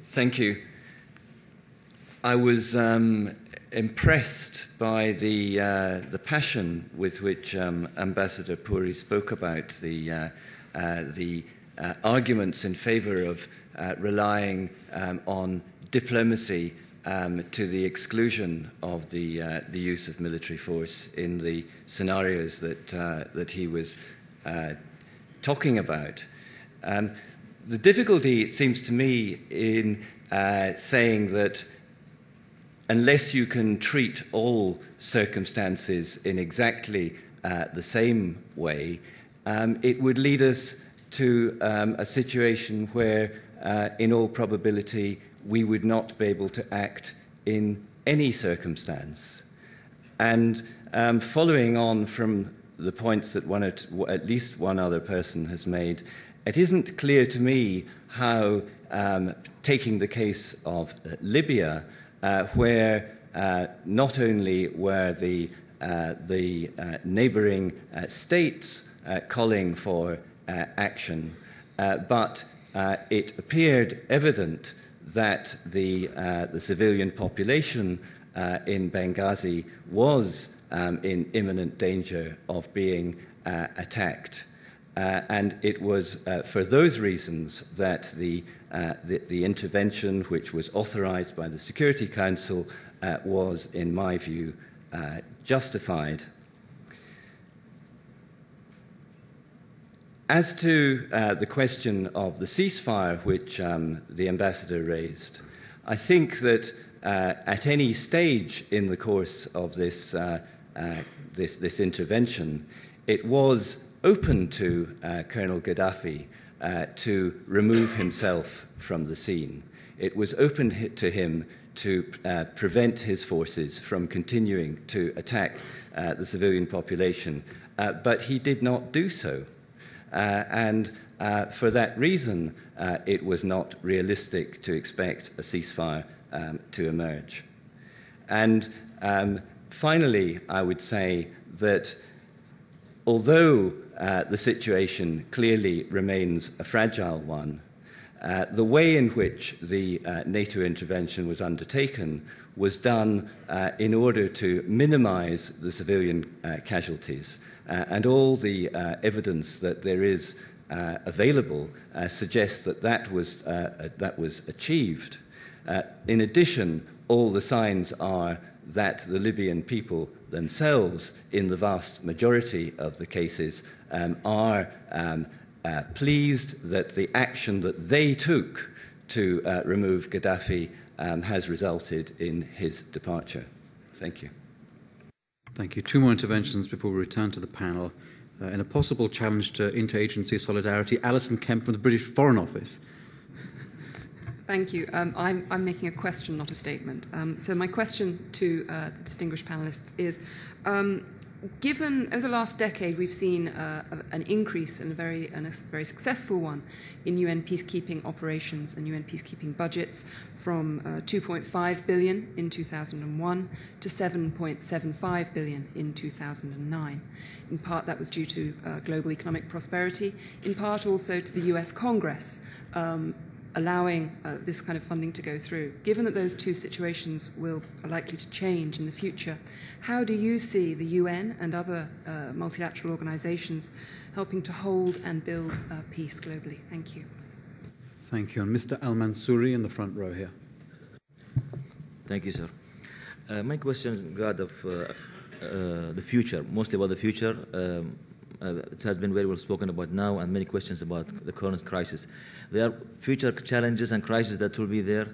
Thank you. I was impressed by the passion with which Ambassador Puri spoke about the arguments in favor of relying on diplomacy to the exclusion of the use of military force in the scenarios that he was talking about. The difficulty, it seems to me, in saying that unless you can treat all circumstances in exactly the same way, it would lead us to a situation where, in all probability, we would not be able to act in any circumstance. And following on from the points that at least one other person has made, it isn't clear to me how, taking the case of Libya, where not only were the neighbouring states calling for action, but it appeared evident that the civilian population in Benghazi was in imminent danger of being attacked. And it was for those reasons that the intervention, which was authorized by the Security Council, was, in my view, justified. As to the question of the ceasefire, which the ambassador raised, I think that at any stage in the course of this intervention, it was open to Colonel Gaddafi to remove himself from the scene. It was open to him to prevent his forces from continuing to attack the civilian population, but he did not do so. And for that reason, it was not realistic to expect a ceasefire to emerge. And finally, I would say that although the situation clearly remains a fragile one, the way in which the NATO intervention was undertaken was done in order to minimize the civilian casualties. And all the evidence that there is available suggests that that was achieved. In addition, all the signs are that the Libyan people themselves, in the vast majority of the cases, are pleased that the action that they took to remove Gaddafi has resulted in his departure. Thank you.
Thank you. Two more interventions before we return to the panel. In a possible challenge to interagency solidarity, Alison Kemp from the British Foreign Office.
Thank you. I'm making a question, not a statement. So my question to the distinguished panelists is, given over the last decade we've seen an increase and a very successful one in UN peacekeeping operations and UN peacekeeping budgets from 2.5 billion in 2001 to 7.75 billion in 2009. In part that was due to global economic prosperity, in part also to the US Congress allowing this kind of funding to go through. Given that those two situations are likely to change in the future, how do you see the UN and other multilateral organizations helping to hold and build peace globally? Thank you.
Thank you. And Mr. Al-Mansouri in the front row here.
Thank you, sir. My question is regard of the future, mostly about the future. It has been very well spoken about now, and many questions about the current crisis. There are future challenges and crises that will be there,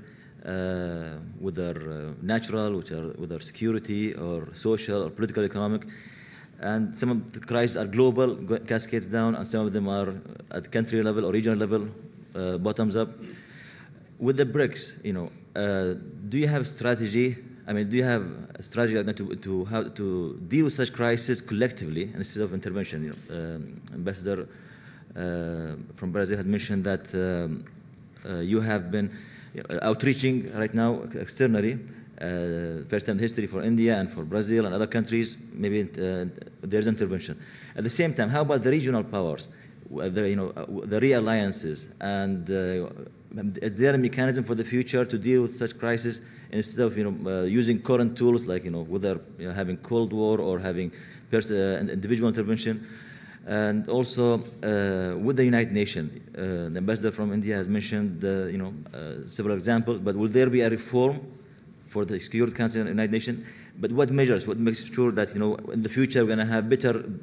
whether natural, whether security or social or political, economic. And some of the crises are global, cascades down, and some of them are at country level or regional level, bottoms up. With the BRICS, do you have a strategy? I mean, do you have a strategy to how to deal with such crises collectively instead of intervention? Ambassador from Brazil had mentioned that you have been outreaching right now externally. First time in history for India and for Brazil and other countries. Maybe there's intervention. At the same time, how about the regional powers, the realliances, and is there a mechanism for the future to deal with such crises instead of using current tools like whether having Cold War or having individual intervention? And also with the United Nations, the ambassador from India has mentioned several examples, but will there be a reform for the Security Council of the United Nations? But what measures, what makes sure that in the future we're going to have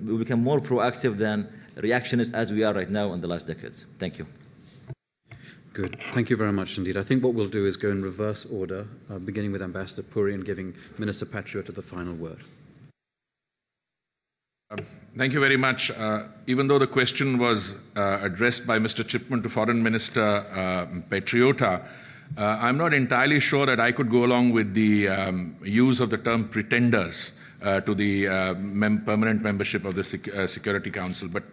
we'll become more proactive than reactionist as we are right now in the last decades? Thank you.
Good. Thank you very much indeed. I think what we'll do is go in reverse order, beginning with Ambassador Puri and giving Minister Patriota the final word.
Thank you very much. Even though the question was addressed by Mr. Chipman to Foreign Minister Patriota, I'm not entirely sure that I could go along with the use of the term pretenders to the permanent membership of the Security Council. But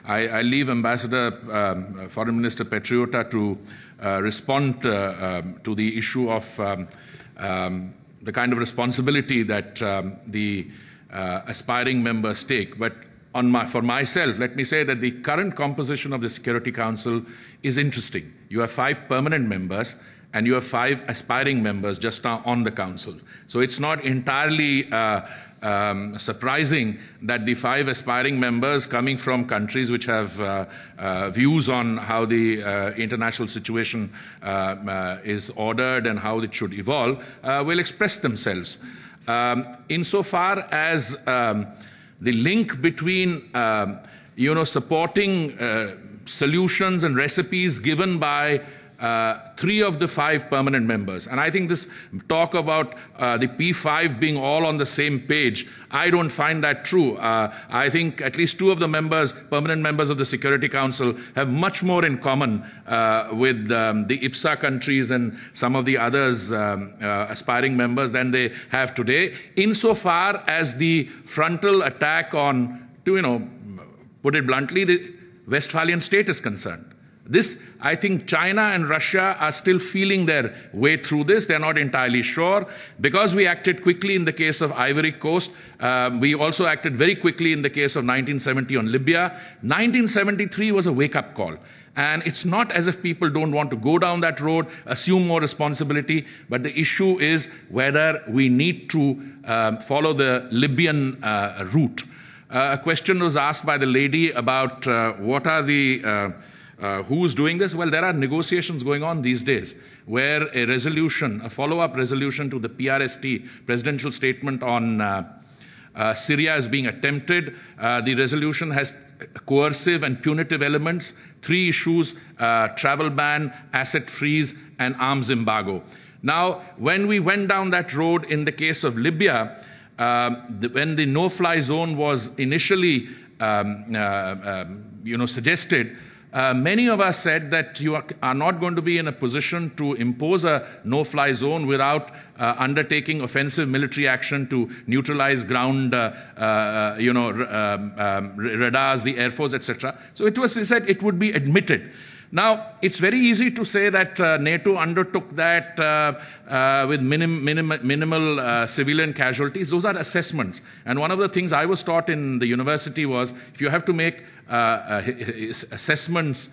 I leave Ambassador, Foreign Minister Patriota to respond to the issue of the kind of responsibility that the aspiring members take. But for myself, let me say that the current composition of the Security Council is interesting. You have 5 permanent members and you have 5 aspiring members just now on the council. So it's not entirely surprising that the 5 aspiring members coming from countries which have views on how the international situation is ordered and how it should evolve will express themselves. Insofar as the link between supporting solutions and recipes given by 3 of the 5 permanent members. And I think this talk about the P5 being all on the same page, I don't find that true. I think at least 2 of the members, permanent members of the Security Council, have much more in common with the IPSA countries and some of the others aspiring members than they have today, insofar as the frontal attack on, to put it bluntly, the Westphalian state is concerned. This, I think China and Russia are still feeling their way through this. They're not entirely sure. Because we acted quickly in the case of Ivory Coast, we also acted very quickly in the case of 1970 on Libya. 1973 was a wake-up call. And it's not as if people don't want to go down that road, assume more responsibility, but the issue is whether we need to follow the Libyan route. A question was asked by the lady about what are the who's doing this? Well, there are negotiations going on these days where a resolution, a follow-up resolution to the PRST presidential statement on Syria is being attempted. The resolution has coercive and punitive elements, 3 issues, travel ban, asset freeze, and arms embargo. Now, when we went down that road in the case of Libya, when the no-fly zone was initially suggested, many of us said that you are not going to be in a position to impose a no-fly zone without undertaking offensive military action to neutralize ground, radars, the Air Force, etc. So it was said it would be admitted. Now, it's very easy to say that NATO undertook that with minimal civilian casualties. Those are assessments. And one of the things I was taught in the university was if you have to make assessments,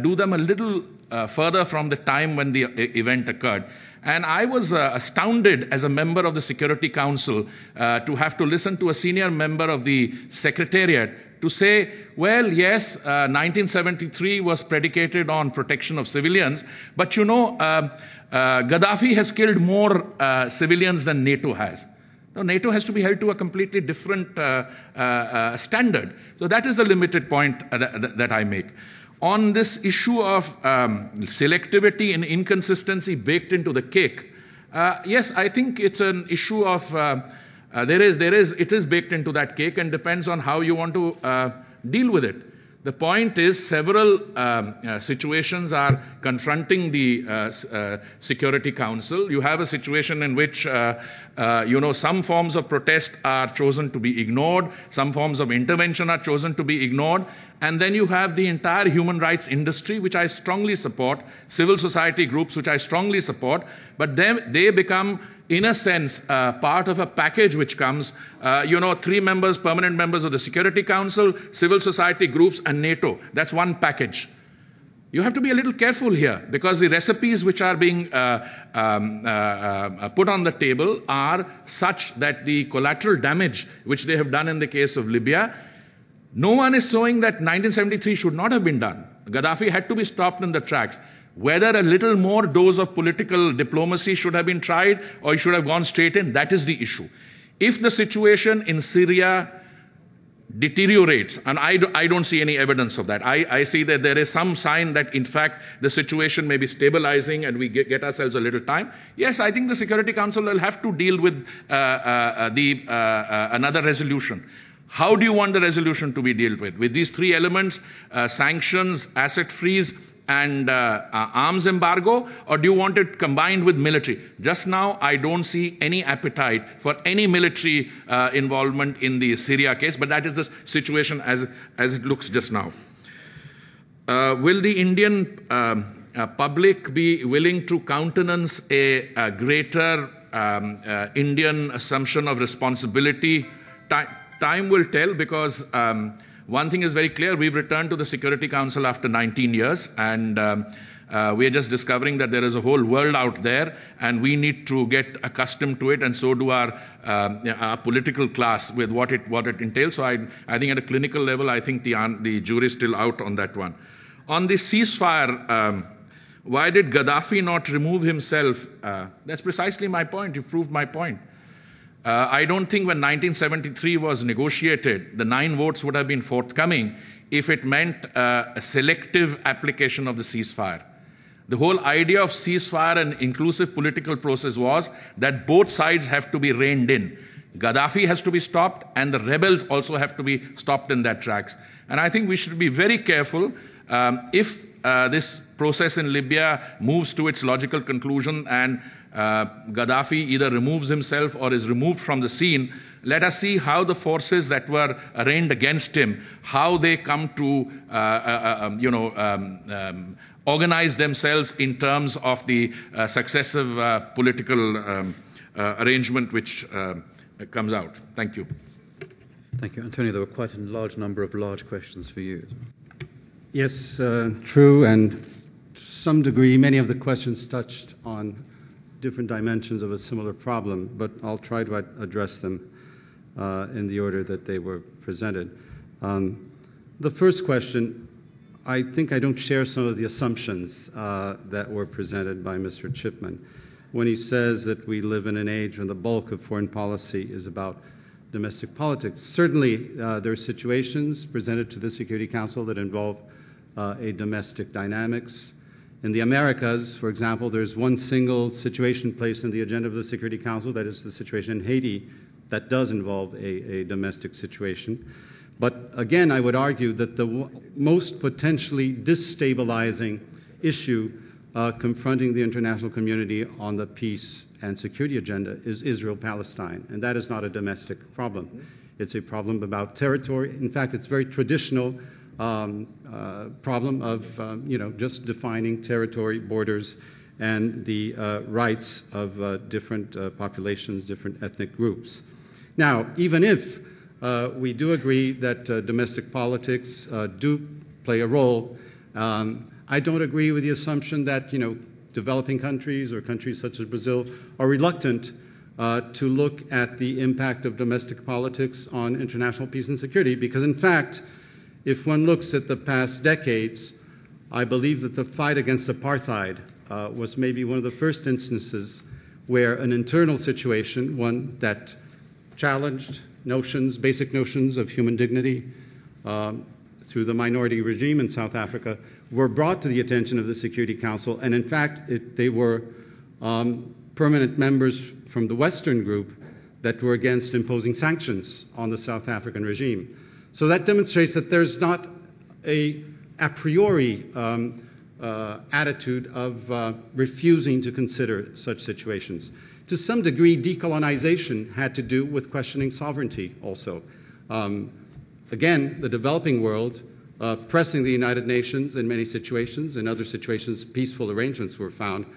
do them a little further from the time when the event occurred. And I was astounded as a member of the Security Council to have to listen to a senior member of the Secretariat to say, well, yes, 1973 was predicated on protection of civilians, but Gaddafi has killed more civilians than NATO has. No, NATO has to be held to a completely different standard. So that is the limited point that I make. On this issue of selectivity and inconsistency baked into the cake, yes, I think it's an issue of it is baked into that cake and depends on how you want to deal with it. The point is several situations are confronting the Security Council. You have a situation in which some forms of protest are chosen to be ignored, some forms of intervention are chosen to be ignored, and then you have the entire human rights industry, which I strongly support, civil society groups, which I strongly support, but they become, in a sense, part of a package which comes, 3 members, permanent members of the Security Council, civil society groups, and NATO. That's one package. You have to be a little careful here because the recipes which are being put on the table are such that the collateral damage which they have done in the case of Libya, No one is saying that 1973 should not have been done. Gaddafi had to be stopped in the tracks. Whether a little more dose of political diplomacy should have been tried or he should have gone straight in, that is the issue. If the situation in Syria deteriorates, and I don't see any evidence of that. I see that there is some sign that, in fact, the situation may be stabilizing and we get ourselves a little time. Yes, I think the Security Council will have to deal with another resolution. How do you want the resolution to be dealt with? With these three elements, sanctions, asset freeze, and arms embargo, or do you want it combined with military? Just now, I don't see any appetite for any military involvement in the Syria case, but that is the situation as it looks just now. Will the Indian public be willing to countenance a greater Indian assumption of responsibility? Time will tell, because one thing is very clear: we've returned to the Security Council after 19 years, and we are just discovering that there is a whole world out there, and we need to get accustomed to it, and so do our political class with what it entails. So I think at a clinical level, I think the jury is still out on that one. On the ceasefire, why did Gaddafi not remove himself? That's precisely my point. You've proved my point. I don't think when 1973 was negotiated, the 9 votes would have been forthcoming if it meant a selective application of the ceasefire. The whole idea of ceasefire and inclusive political process was that both sides have to be reined in. Gaddafi has to be stopped, and the rebels also have to be stopped in their tracks. And I think we should be very careful if this process in Libya moves to its logical conclusion and Gaddafi either removes himself or is removed from the scene. Let us see how the forces that were arraigned against him, how they come to organize themselves in terms of the successive political arrangement which comes out. Thank you.
Thank you. Antonio, there were quite a large number of large questions for you.
Yes, true, and to some degree, many of the questions touched on different dimensions of a similar problem, but I'll try to address them in the order that they were presented. The first question, I think I don't share some of the assumptions that were presented by Mr. Chipman when he says that we live in an age when the bulk of foreign policy is about domestic politics. Certainly, there are situations presented to the Security Council that involve a domestic dynamics. In the Americas, for example, there's one single situation placed on the agenda of the Security Council, that is the situation in Haiti, that does involve a domestic situation. But again, I would argue that the most potentially destabilizing issue confronting the international community on the peace and security agenda is Israel-Palestine, and that is not a domestic problem. It's a problem about territory. In fact, it's a very traditional problem of just defining territory, borders, and the rights of different populations, different ethnic groups. Now, even if we do agree that domestic politics do play a role, I don't agree with the assumption that developing countries or countries such as Brazil are reluctant to look at the impact of domestic politics on international peace and security, because in fact, if one looks at the past decades, I believe that the fight against apartheid was maybe one of the first instances where an internal situation, one that challenged notions, basic notions of human dignity through the minority regime in South Africa, were brought to the attention of the Security Council. And in fact, they were permanent members from the Western group that were against imposing sanctions on the South African regime. So that demonstrates that there's not a priori attitude of refusing to consider such situations. To some degree, decolonization had to do with questioning sovereignty also. Again, the developing world pressing the United Nations in many situations. In other situations, peaceful arrangements were found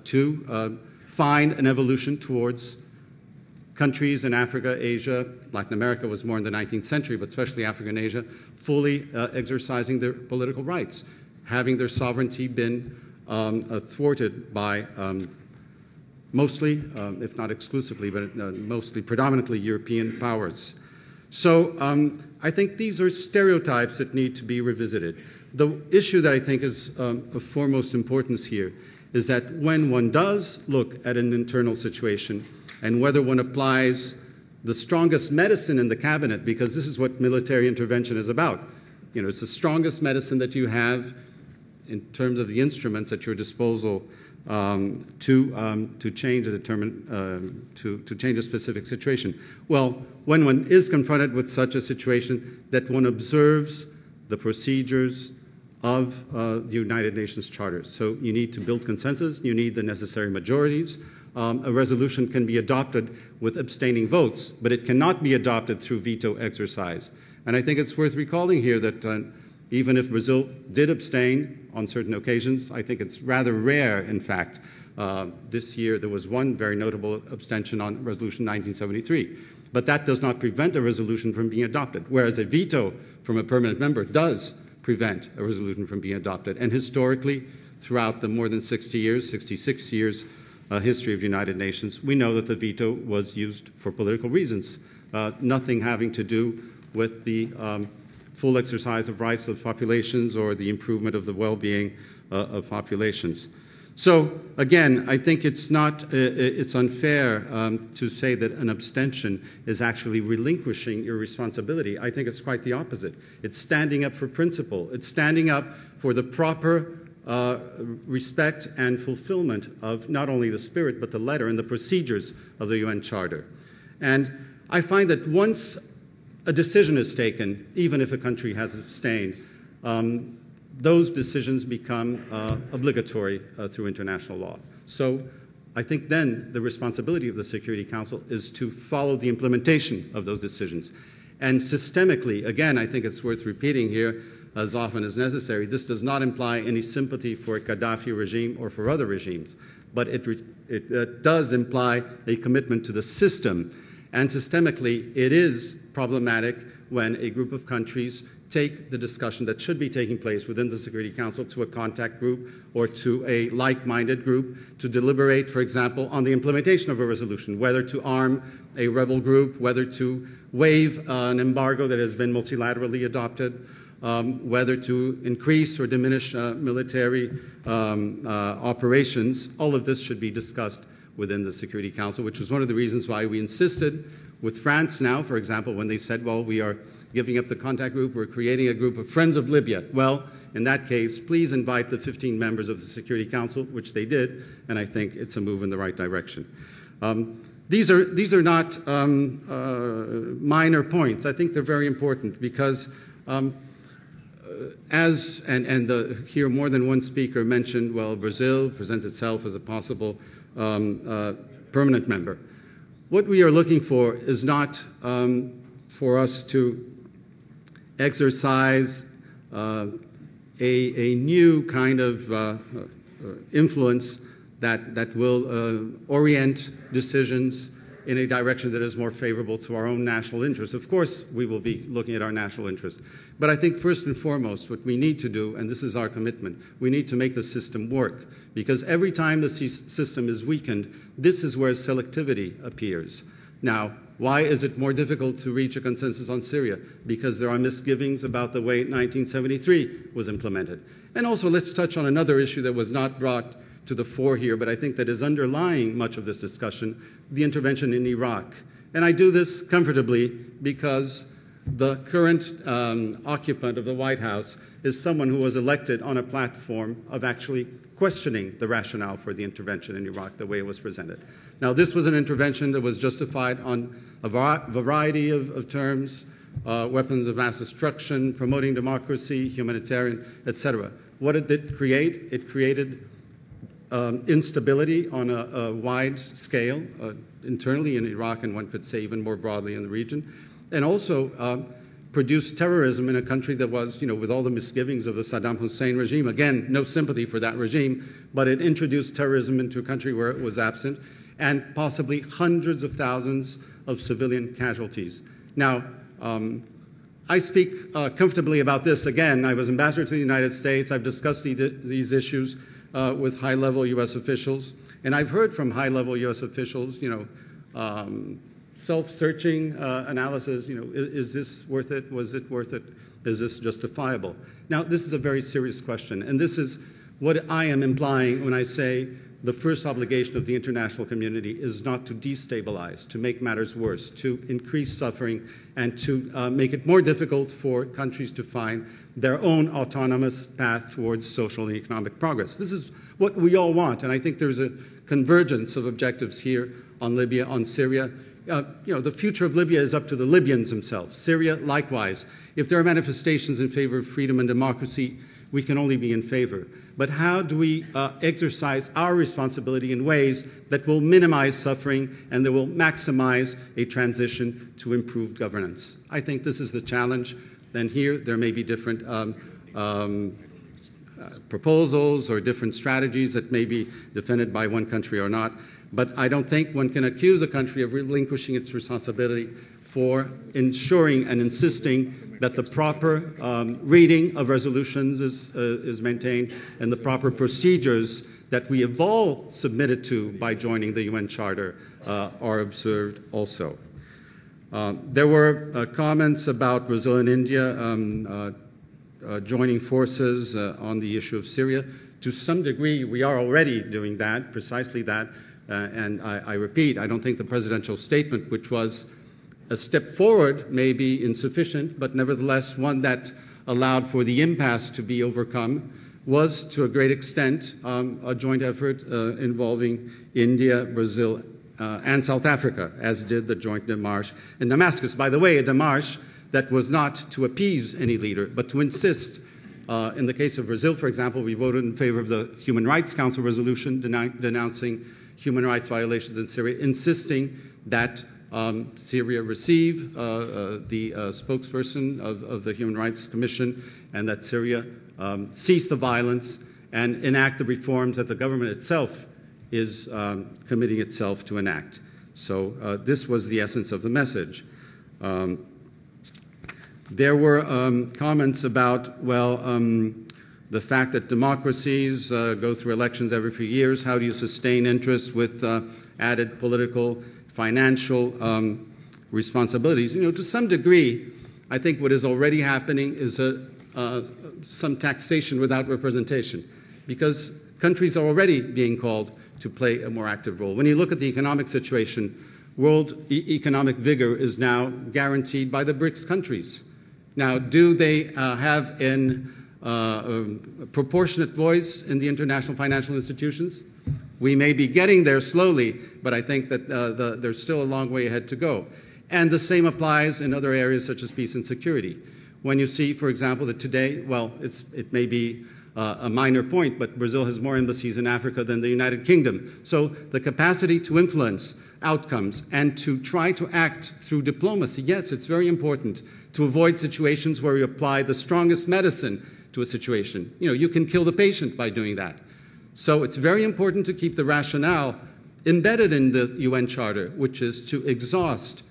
to find an evolution towards countries in Africa, Asia, Latin America was more in the 19th century, but especially Africa and Asia, fully exercising their political rights, having their sovereignty been thwarted by mostly, if not exclusively, but mostly predominantly European powers. So I think these are stereotypes that need to be revisited. The issue that I think is of foremost importance here is that when one does look at an internal situation and whether one applies the strongest medicine in the cabinet, because this is what military intervention is about. You know, it's the strongest medicine that you have in terms of the instruments at your disposal to change to change a specific situation. Well, when one is confronted with such a situation, that one observes the procedures of the United Nations Charter. So you need to build consensus, you need the necessary majorities. A resolution can be adopted with abstaining votes, but it cannot be adopted through veto exercise. And I think it's worth recalling here that even if Brazil did abstain on certain occasions, I think it's rather rare, in fact. This year there was one very notable abstention on Resolution 1973. But that does not prevent a resolution from being adopted, whereas a veto from a permanent member does prevent a resolution from being adopted. And historically, throughout the more than 60 years, 66 years history of the United Nations, we know that the veto was used for political reasons, nothing having to do with the full exercise of rights of populations or the improvement of the well-being of populations. So again, I think it's unfair to say that an abstention is actually relinquishing your responsibility. I think it's quite the opposite. It's standing up for principle. It's standing up for the proper respect and fulfillment of not only the spirit but the letter and the procedures of the UN Charter. And I find that once a decision is taken, even if a country has abstained, those decisions become obligatory through international law. So I think then the responsibility of the Security Council is to follow the implementation of those decisions. And systemically, again, I think it's worth repeating here as often as necessary, this does not imply any sympathy for a Gaddafi regime or for other regimes, but it does imply a commitment to the system. And systemically, it is problematic when a group of countries take the discussion that should be taking place within the Security Council to a contact group or to a like-minded group to deliberate, for example, on the implementation of a resolution, whether to arm a rebel group, whether to waive an embargo that has been multilaterally adopted, whether to increase or diminish military operations. All of this should be discussed within the Security Council, which was one of the reasons why we insisted with France now, for example, when they said, well, we are giving up the contact group, we're creating a group of Friends of Libya. Well, in that case, please invite the 15 members of the Security Council, which they did, and I think it's a move in the right direction. These are not minor points. I think they're very important because here more than one speaker mentioned, well, Brazil presents itself as a possible permanent member. What we are looking for is not for us to exercise a new kind of influence that will orient decisions in a direction that is more favorable to our own national interests. Of course, we will be looking at our national interest. But I think first and foremost, what we need to do, and this is our commitment, we need to make the system work. Because every time the system is weakened, this is where selectivity appears. Now, why is it more difficult to reach a consensus on Syria? Because there are misgivings about the way 1973 was implemented. And also, let's touch on another issue that was not brought to the fore here, but I think that is underlying much of this discussion, the intervention in Iraq. And I do this comfortably because the current occupant of the White House is someone who was elected on a platform of actually questioning the rationale for the intervention in Iraq, the way it was presented. Now, this was an intervention that was justified on a variety of terms, weapons of mass destruction, promoting democracy, humanitarian, etc. What did it create? It created instability on a wide scale internally in Iraq, and one could say even more broadly in the region, and also produced terrorism in a country that was, with all the misgivings of the Saddam Hussein regime. Again, no sympathy for that regime, but it introduced terrorism into a country where it was absent, and possibly hundreds of thousands of civilian casualties. Now, I speak comfortably about this. Again, I was ambassador to the United States. I've discussed these issues with high-level U.S. officials, and I've heard from high-level U.S. officials, self-searching analysis, is this worth it? Was it worth it? Is this justifiable? Now, this is a very serious question, and this is what I am implying when I say the first obligation of the international community is not to destabilize, to make matters worse, to increase suffering, and to make it more difficult for countries to find their own autonomous path towards social and economic progress. This is what we all want, and I think there's a convergence of objectives here on Libya, on Syria. The future of Libya is up to the Libyans themselves. Syria, likewise. If there are manifestations in favor of freedom and democracy, we can only be in favor. But how do we exercise our responsibility in ways that will minimize suffering and that will maximize a transition to improved governance? I think this is the challenge. And here there may be different proposals or different strategies that may be defended by one country or not. But I don't think one can accuse a country of relinquishing its responsibility for ensuring and insisting that the proper reading of resolutions is maintained and the proper procedures that we have all submitted to by joining the UN Charter are observed also. There were comments about Brazil and India joining forces on the issue of Syria. To some degree, we are already doing that, precisely that. And I repeat, I don't think the presidential statement, which was a step forward, may be insufficient, but nevertheless one that allowed for the impasse to be overcome, was to a great extent a joint effort involving India, Brazil, and South Africa, as did the joint démarche in Damascus. By the way, a démarche that was not to appease any leader, but to insist. In the case of Brazil, for example, we voted in favor of the Human Rights Council resolution denouncing human rights violations in Syria, insisting that Syria receive the spokesperson of the Human Rights Commission and that Syria cease the violence and enact the reforms that the government itself is committing itself to enact. So this was the essence of the message. There were comments about, the fact that democracies go through elections every few years. How do you sustain interest with added political, financial responsibilities? To some degree, I think what is already happening is some taxation without representation, because countries are already being called to play a more active role. When you look at the economic situation, world economic vigor is now guaranteed by the BRICS countries. Now, do they have a proportionate voice in the international financial institutions? We may be getting there slowly, but I think that there's still a long way ahead to go. And the same applies in other areas such as peace and security. When you see, for example, that today, it may be a minor point, but Brazil has more embassies in Africa than the United Kingdom. So the capacity to influence outcomes and to try to act through diplomacy, yes, it's very important to avoid situations where we apply the strongest medicine to a situation. You can kill the patient by doing that. So it's very important to keep the rationale embedded in the UN Charter, which is to exhaust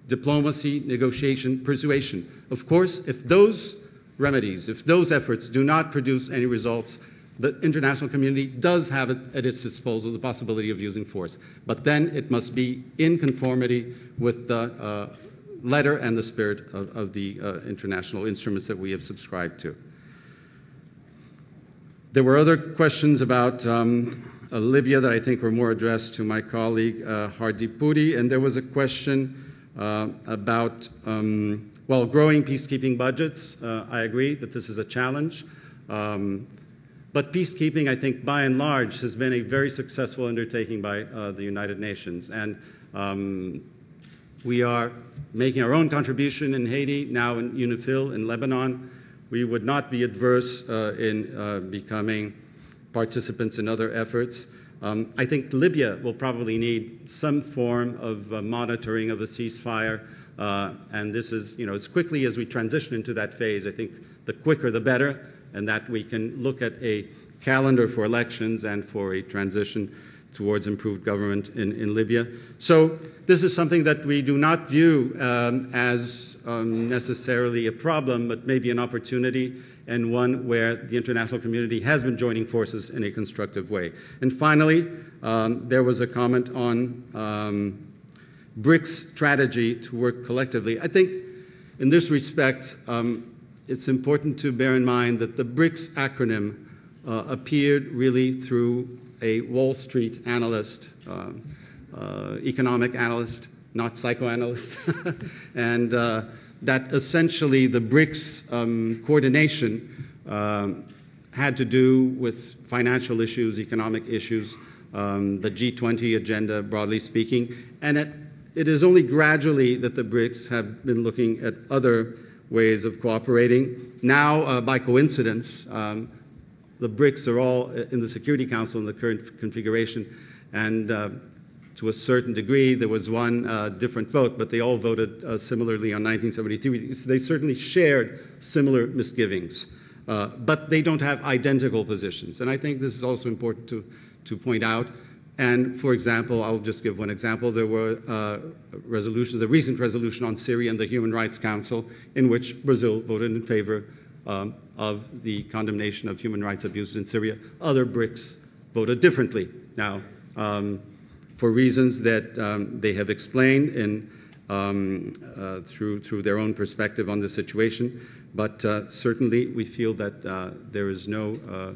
diplomacy, negotiation, persuasion. Of course, if those remedies, if those efforts do not produce any results, the international community does have at its disposal the possibility of using force. But then it must be in conformity with the letter and the spirit of the international instruments that we have subscribed to. There were other questions about Libya that I think were more addressed to my colleague Hardeep Puri, and there was a question about, growing peacekeeping budgets. I agree that this is a challenge. But peacekeeping, I think, by and large, has been a very successful undertaking by the United Nations. And we are making our own contribution in Haiti, now in UNIFIL, in Lebanon. We would not be adverse in becoming participants in other efforts. I think Libya will probably need some form of monitoring of a ceasefire. And this is, as quickly as we transition into that phase, I think the quicker the better, and that we can look at a calendar for elections and for a transition towards improved government in Libya. So this is something that we do not view as necessarily a problem, but maybe an opportunity, and one where the international community has been joining forces in a constructive way. And finally, there was a comment on BRICS strategy to work collectively. I think in this respect, it's important to bear in mind that the BRICS acronym appeared really through a Wall Street analyst, economic analyst, not psychoanalyst, and that essentially the BRICS coordination had to do with financial issues, economic issues, the G20 agenda, broadly speaking, and it is only gradually that the BRICS have been looking at other ways of cooperating. Now, by coincidence, the BRICS are all in the Security Council in the current configuration, and to a certain degree, there was one different vote, but they all voted similarly on 1973. They certainly shared similar misgivings, but they don't have identical positions. And I think this is also important to point out. And for example, I'll just give one example. There were resolutions, a recent resolution on Syria in the Human Rights Council, in which Brazil voted in favor of the condemnation of human rights abuses in Syria. Other BRICS voted differently. Now, for reasons that they have explained through their own perspective on the situation, but certainly we feel that there is no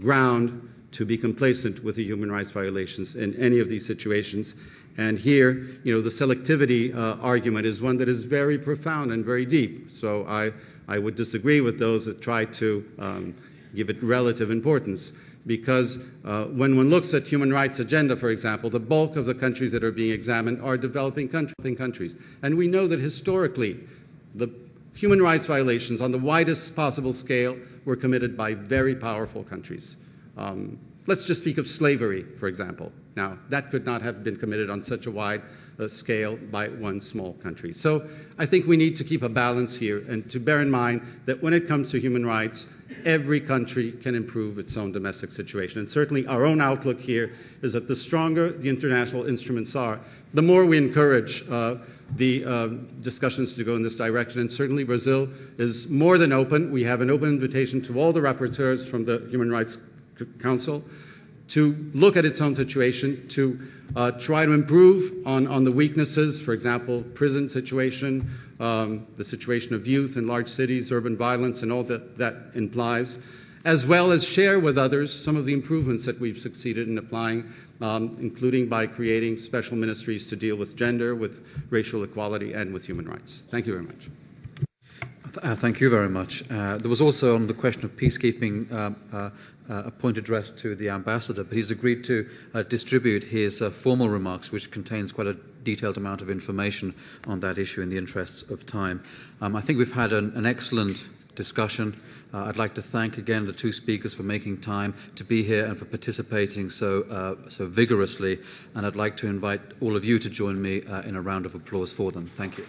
ground to be complacent with the human rights violations in any of these situations. And here, the selectivity argument is one that is very profound and very deep. So I would disagree with those that try to give it relative importance, because when one looks at human rights agenda, for example, the bulk of the countries that are being examined are developing countries. And we know that historically, the human rights violations on the widest possible scale were committed by very powerful countries. Let's just speak of slavery, for example. Now, that could not have been committed on such a wide scale by one small country. So I think we need to keep a balance here and to bear in mind that when it comes to human rights, every country can improve its own domestic situation. And certainly our own outlook here is that the stronger the international instruments are, the more we encourage the discussions to go in this direction. And certainly Brazil is more than open. We have an open invitation to all the rapporteurs from the Human Rights Council to look at its own situation, to try to improve on the weaknesses, for example, prison situation, the situation of youth in large cities, urban violence, and all that implies, as well as share with others some of the improvements that we've succeeded in applying, including by creating special ministries to deal with gender, with racial equality, and with human rights. Thank you very much.
Thank you very much. There was also on the question of peacekeeping a point addressed to the ambassador, but he's agreed to distribute his formal remarks, which contains quite a detailed amount of information on that issue in the interests of time. I think we've had an excellent discussion. I'd like to thank again the two speakers for making time to be here and for participating so vigorously, and I'd like to invite all of you to join me in a round of applause for them. Thank you.